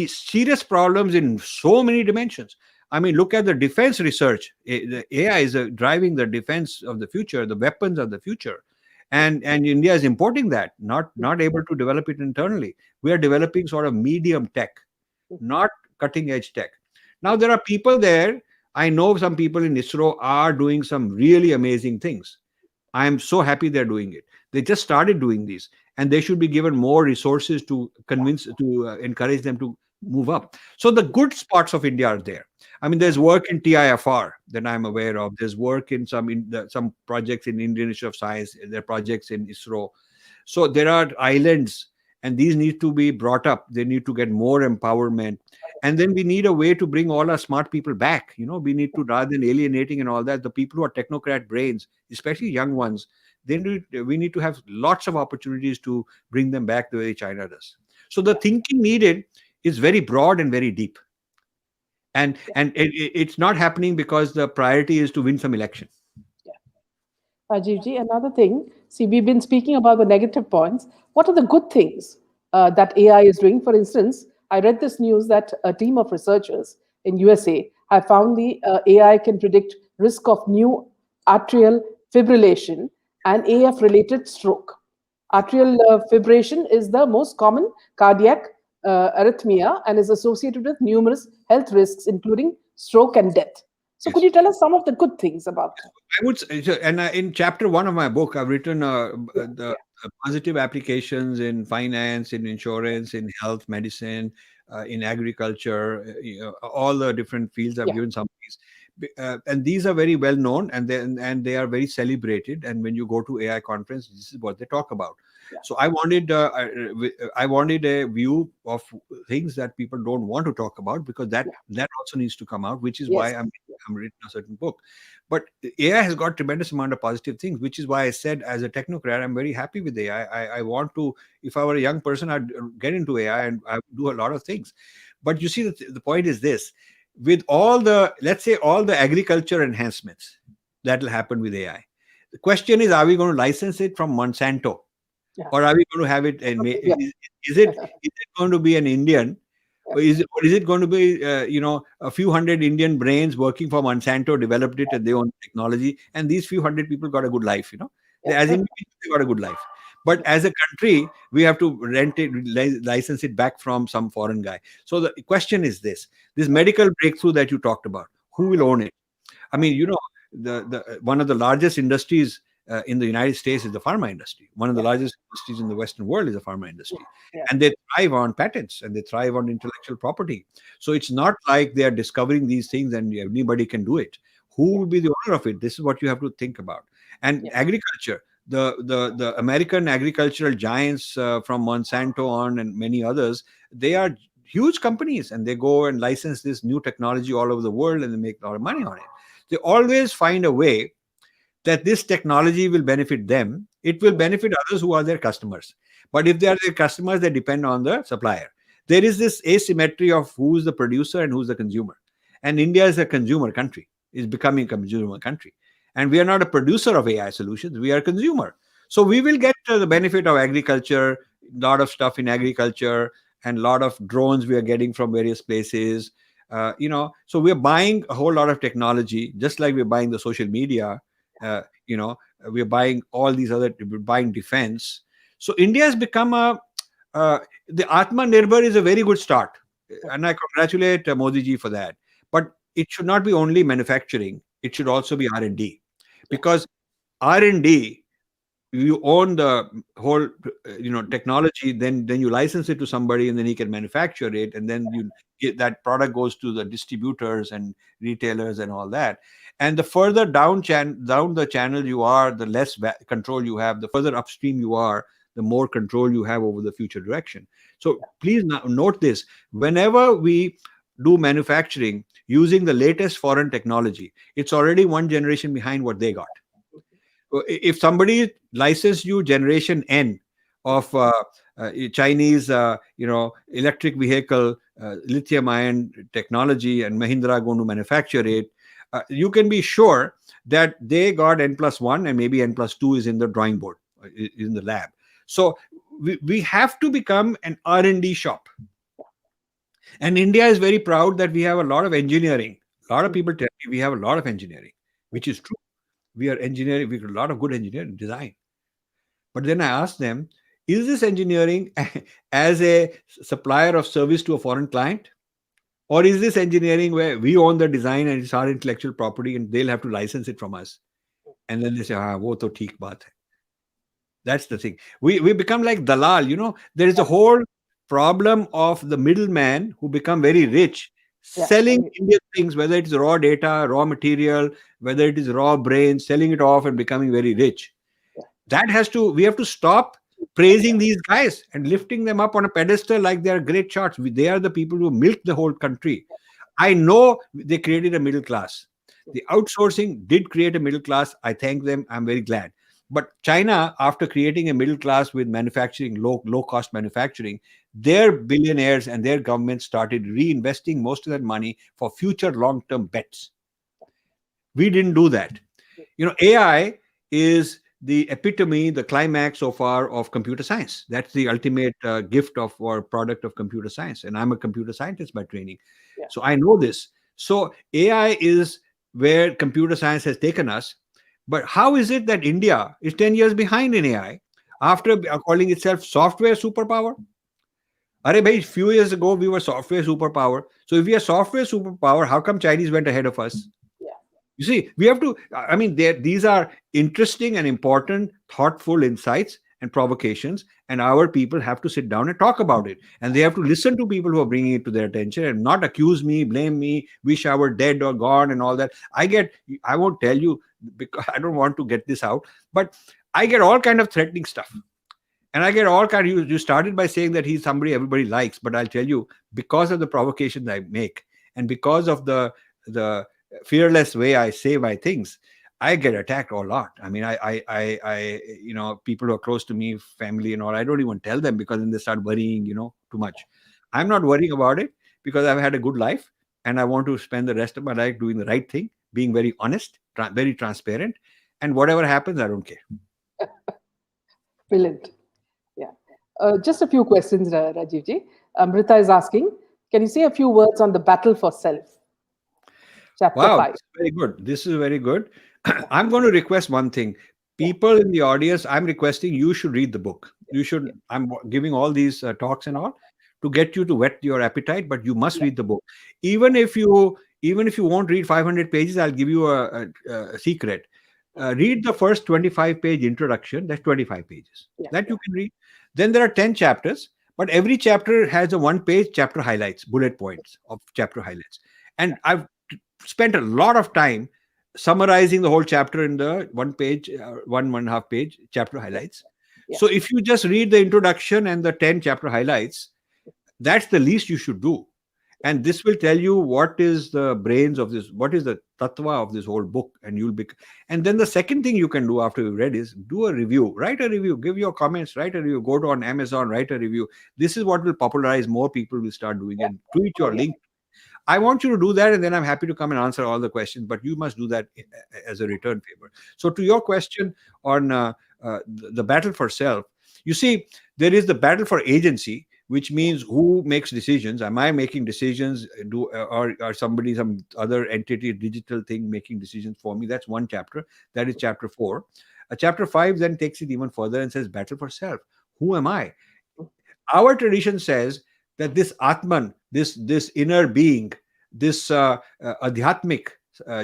serious problems in so many dimensions. I mean, look at the defense research. The AI is driving the defense of the future, the weapons of the future. And India is importing that, not able to develop it internally. We are developing sort of medium tech, not cutting edge tech. Now, there are people there. I know some people in ISRO are doing some really amazing things. I am so happy they're doing it. They just started doing these, and they should be given more resources to encourage them to move up. So the good spots of India are there. I mean, there's work in TIFR that I'm aware of. There's work in some projects in Indian Institute of Science. There are projects in ISRO. So there are islands, and these need to be brought up. They need to get more empowerment. And then we need a way to bring all our smart people back. We need to, rather than alienating and all that, the people who are technocrat brains, especially young ones, we need to have lots of opportunities to bring them back the way China does. So the thinking needed is very broad and very deep. And it's not happening because the priority is to win some election. Rajivji, another thing, see, we've been speaking about the negative points. What are the good things that AI is doing? For instance, I read this news that a team of researchers in USA have found the AI can predict risk of new atrial fibrillation and AF-related stroke. Atrial fibrillation is the most common cardiac arrhythmia and is associated with numerous health risks, including stroke and death. So could you tell us some of the good things about? I would say, and in chapter 1 of my book, I've written Yeah, the yeah, positive applications in finance, in insurance, in health, medicine, in agriculture, all the different fields. I've yeah, given some of these. And these are very well known, and they are very celebrated. And when you go to AI conference, this is what they talk about. yeah, So I wanted a view of things that people don't want to talk about, because that yeah, that also needs to come out, which is why yes, I'm written a certain book. But AI has got tremendous amount of positive things, which is why I said, as a technocrat, I'm very happy with AI. I want to, if I were a young person, I'd get into AI and I would do a lot of things. But you see, the point is this: with all the, let's say, all the agriculture enhancements that will happen with AI, the question is, are we going to license it from Monsanto, yeah, or are we going to have it? And yeah, is it going to be an Indian? Or is it going to be, a few hundred Indian brains working for Monsanto developed it and they own technology, and these few hundred people got a good life, yeah, as individuals, they got a good life. But as a country, we have to rent it, license it back from some foreign guy. So the question is this medical breakthrough that you talked about, who will own it? I mean, the one of the largest industries in the United States is the pharma industry. One of the yeah, largest industries in the Western world is the pharma yeah, industry, yeah, and they thrive on patents and they thrive on intellectual property. So it's not like they are discovering these things and anybody can do it. Who yeah, will be the owner of it? This is what you have to think about. And yeah, agriculture, the American agricultural giants from Monsanto on and many others, they are huge companies, and they go and license this new technology all over the world, and they make a lot of money on it. They always find a way that this technology will benefit them. It will benefit others who are their customers. But if they are their customers, they depend on the supplier. There is this asymmetry of who's the producer and who's the consumer. And India is a consumer country, is becoming a consumer country. And we are not a producer of AI solutions, we are a consumer. So we will get the benefit of agriculture, a lot of stuff in agriculture, and a lot of drones we are getting from various places. So we're buying a whole lot of technology, just like we're buying the social media. uh, you know we're buying all these we're buying defense. So India has become uh, the Atma Nirbhar is a very good start, and I congratulate Modi ji for that. But it should not be only manufacturing, it should also be R&D, yeah, because R&D, you own the whole technology, then you license it to somebody, and then he can manufacture it, and then that product goes to the distributors and retailers and all that. And the further down the channel you are, the less control you have. The further upstream you are, the more control you have over the future direction. So please note this: whenever we do manufacturing using the latest foreign technology, it's already one generation behind what they got. If somebody licensed you generation N of Chinese, electric vehicle, lithium ion technology, and Mahindra going to manufacture it, you can be sure that they got N+1, and maybe N+2 is in the drawing board, in the lab. So we have to become an R&D shop. And India is very proud that we have a lot of engineering. A lot of people tell me we have a lot of engineering, which is true. We are engineering, we got a lot of good engineering design. But then I ask them, is this engineering as a supplier of service to a foreign client? Or is this engineering where we own the design and it's our intellectual property and they'll have to license it from us? And then they say, wo to theek baat hai. That's the thing. We become like dalal, there is a whole problem of the middleman who become very rich yeah, selling Indian things, whether it's raw data, raw material, whether it is raw brains, selling it off and becoming very rich. We have to stop praising these guys and lifting them up on a pedestal like they are great shots. They are the people who milk the whole country. I know they created a middle class. The outsourcing did create a middle class. I thank them. I'm very glad. But China, after creating a middle class with manufacturing, low cost manufacturing, their billionaires and their government started reinvesting most of that money for future long term bets. We didn't do that. AI is the epitome, the climax so far of computer science. That's the ultimate gift of or product of computer science. And I'm a computer scientist by training. yeah, So I know this. So AI is where computer science has taken us. But how is it that India is 10 years behind in AI after calling itself software superpower? Arey bhai, few years ago we were software superpower. So if we are software superpower, how come Chinese went ahead of us? yeah, You see, we have to, I mean, these are interesting and important, thoughtful insights and provocations. And our people have to sit down and talk about it. And they have to listen to people who are bringing it to their attention and not accuse me, blame me, wish I were dead or gone and all that. I won't tell you because I don't want to get this out, but I get all kind of threatening stuff. And I get all kind of, you started by saying that he's somebody everybody likes, but I'll tell you, because of the provocations I make and because of the fearless way I say my things, I get attacked a lot. I mean, people who are close to me, family and all, I don't even tell them because then they start worrying, too much. I'm not worrying about it because I've had a good life and I want to spend the rest of my life doing the right thing, being very honest, very transparent, and whatever happens, I don't care. Brilliant. Yeah. Just a few questions, Rajivji. Amrita is asking, can you say a few words on the battle for self? Chapter Wow, 5. this is very good. This is very good. I'm going to request one thing. People in the audience, I'm requesting you should read the book. You should. I'm giving all these talks and all to get you to whet your appetite, but you must read the book. Even if you won't read 500 pages, I'll give you a secret. Read the first 25-page introduction. That's 25 pages. That you can read. Then there are 10 chapters, but every chapter has a one-page chapter highlights, bullet points of chapter highlights. And I've spent a lot of time summarizing the whole chapter in the one and a half page chapter highlights. So if you just read the introduction and the 10 chapter highlights, that's the least you should do. And this will tell you what is the brains of this, what is the tattva of this whole book, and and then the second thing you can do after you read is do a review, write a review, give your comments, write a review, go to on Amazon, write a review. This is what will popularize, more people will start doing it. Tweet your link. I want you to do that, and then I'm happy to come and answer all the questions, but you must do that as a return favor. So to your question on the battle for self, you see, there is the battle for agency, which means who makes decisions. Am I making decisions? Or some other entity, digital thing making decisions for me? That's one chapter. That is chapter 4. Chapter 5 then takes it even further and says battle for self. Who am I? Our tradition says that this Atman, this inner being, this adhyatmic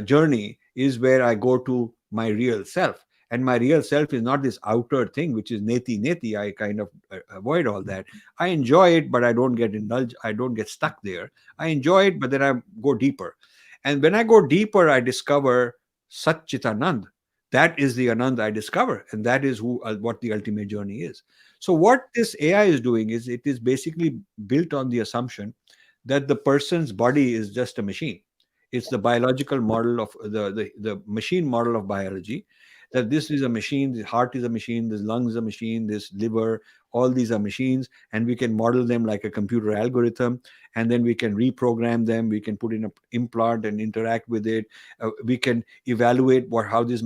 journey is where I go to my real self. And my real self is not this outer thing, which is neti. I kind of avoid all that. I enjoy it, but I don't get indulged. I don't get stuck there. I enjoy it, but then I go deeper. And when I go deeper, I discover Sat Chit Anand. That is the Anand I discover. And that is what the ultimate journey is. So what this AI is doing is it is basically built on the assumption that the person's body is just a machine. It's the biological model of the machine model of biology, that this is a machine, the heart is a machine, this lung is a machine, this liver, all these are machines, and we can model them like a computer algorithm, and then we can reprogram them, we can put in an implant and interact with it, we can evaluate how this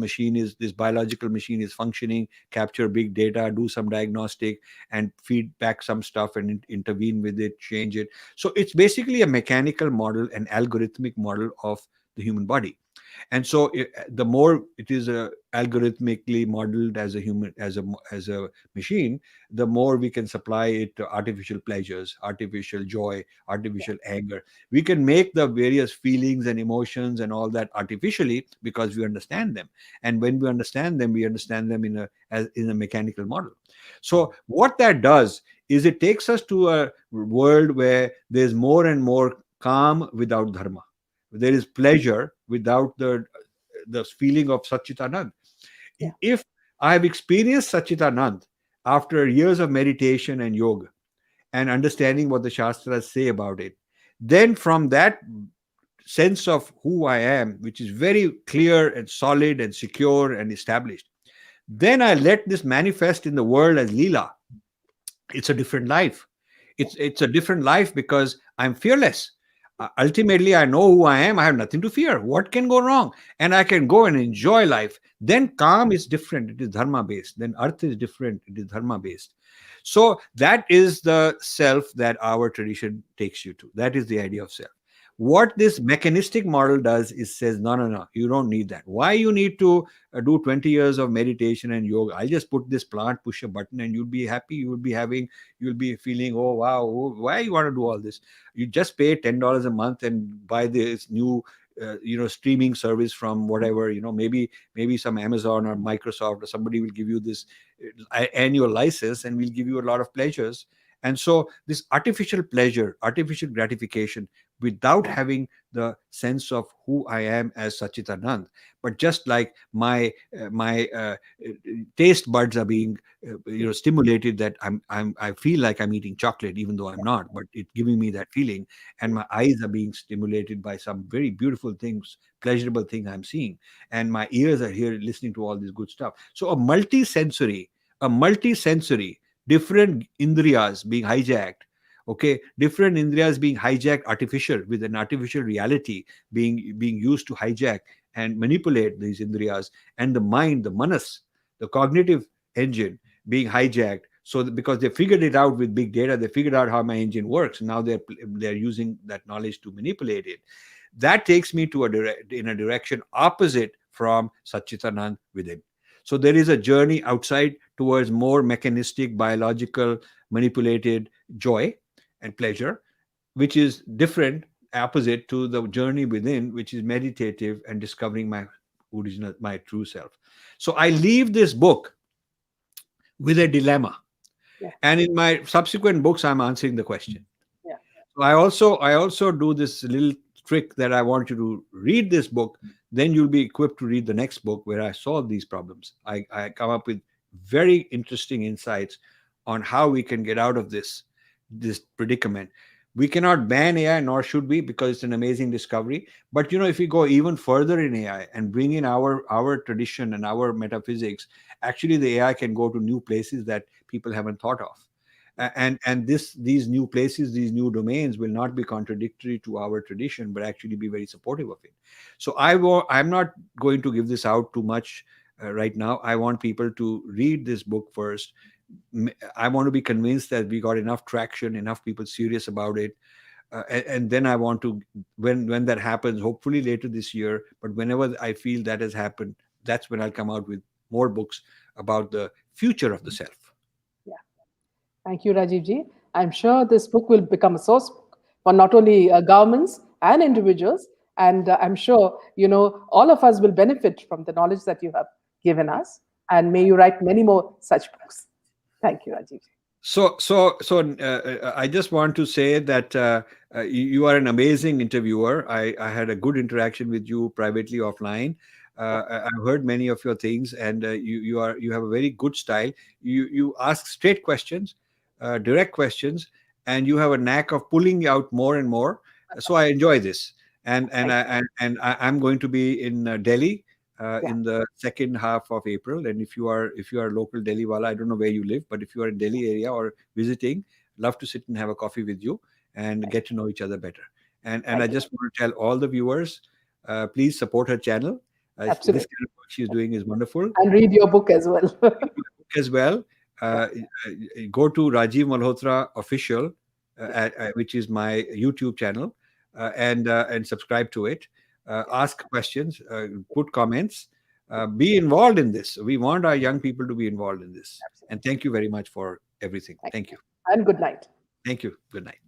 biological machine is functioning, capture big data, do some diagnostic, and feed back some stuff and intervene with it, change it. So it's basically a mechanical model, an algorithmic model of the human body. And so the more it is algorithmically modeled as a human, as a machine, the more we can supply it to artificial pleasures, artificial joy, artificial anger. We can make the various feelings and emotions and all that artificially because we understand them. And when we understand them in a mechanical model. So what that does is it takes us to a world where there's more and more calm without dharma. There is pleasure without the feeling of Satchitanand. If I have experienced Satchitanand after years of meditation and yoga and understanding what the Shastras say about it, then from that sense of who I am, which is very clear and solid and secure and established, then I let this manifest in the world as Leela. It's a different life. It's a different life because I'm fearless. Ultimately, I know who I am. I have nothing to fear. What can go wrong? And I can go and enjoy life. Then calm is different. It is dharma based. Then earth is different. It is dharma based. So that is the self that our tradition takes you to. That is the idea of self. What this mechanistic model does is says, no, you don't need that. Why you need to do 20 years of meditation and yoga? I'll just put this plant, push a button, and you'll be happy. You'll be feeling, oh, wow, why you want to do all this? You just pay $10 a month and buy this new streaming service from whatever, maybe some Amazon or Microsoft or somebody will give you this annual license and will give you a lot of pleasures. And so this artificial pleasure, artificial gratification, without having the sense of who I am as Sachitanand, but just like my taste buds are being stimulated, that I feel like I'm eating chocolate even though I'm not, but it's giving me that feeling, and my eyes are being stimulated by some very beautiful things, pleasurable thing I'm seeing, and my ears are here listening to all this good stuff. So a multi-sensory, different indriyas being hijacked. Okay, different indriyas being hijacked, artificial, with an artificial reality being used to hijack and manipulate these indriyas, and the mind, the manas, the cognitive engine being hijacked. So because they figured it out with big data, they figured out how my engine works. Now they're using that knowledge to manipulate it. That takes me to in a direction opposite from Satchitanand within. So there is a journey outside towards more mechanistic, biological, manipulated joy and pleasure, which is different, opposite to the journey within, which is meditative and discovering my original, my true self. So I leave this book with a dilemma. Yeah. And in my subsequent books, I'm answering the question. Yeah. So I also do this little trick that I want you to read this book. Then you'll be equipped to read the next book where I solve these problems. I come up with very interesting insights on how we can get out of this predicament. We cannot ban AI, nor should we, because it's an amazing discovery. But if we go even further in AI and bring in our tradition and our metaphysics, actually the AI can go to new places that people haven't thought of. And these new places, these new domains will not be contradictory to our tradition, but actually be very supportive of it. So I'm not going to give this out too much right now. I want people to read this book first. I want to be convinced that we got enough traction, enough people serious about it. And then I want to, when that happens, hopefully later this year, but whenever I feel that has happened, that's when I'll come out with more books about the future of the self. Yeah. Thank you, Rajivji. I'm sure this book will become a source book for not only governments and individuals, and I'm sure all of us will benefit from the knowledge that you have given us. And may you write many more such books. Thank you, Rajivji. So I just want to say that you are an amazing interviewer. I had a good interaction with you privately offline. I've heard many of your things, and you have a very good style. You ask straight questions, direct questions, and you have a knack of pulling out more and more. So I enjoy this, I'm going to be in Delhi in the second half of April. And if you are a local Delhi wala, I don't know where you live, but if you are in Delhi area or visiting, love to sit and have a coffee with you and get to know each other better. And I just want to tell all the viewers, please support her channel. This kind of work she's doing is wonderful. And read your book as well. Go to Rajiv Malhotra Official, which is my YouTube channel, and subscribe to it. Ask questions, put comments, be involved in this. We want our young people to be involved in this. And thank you very much for everything. Thank you. And good night. Thank you. Good night.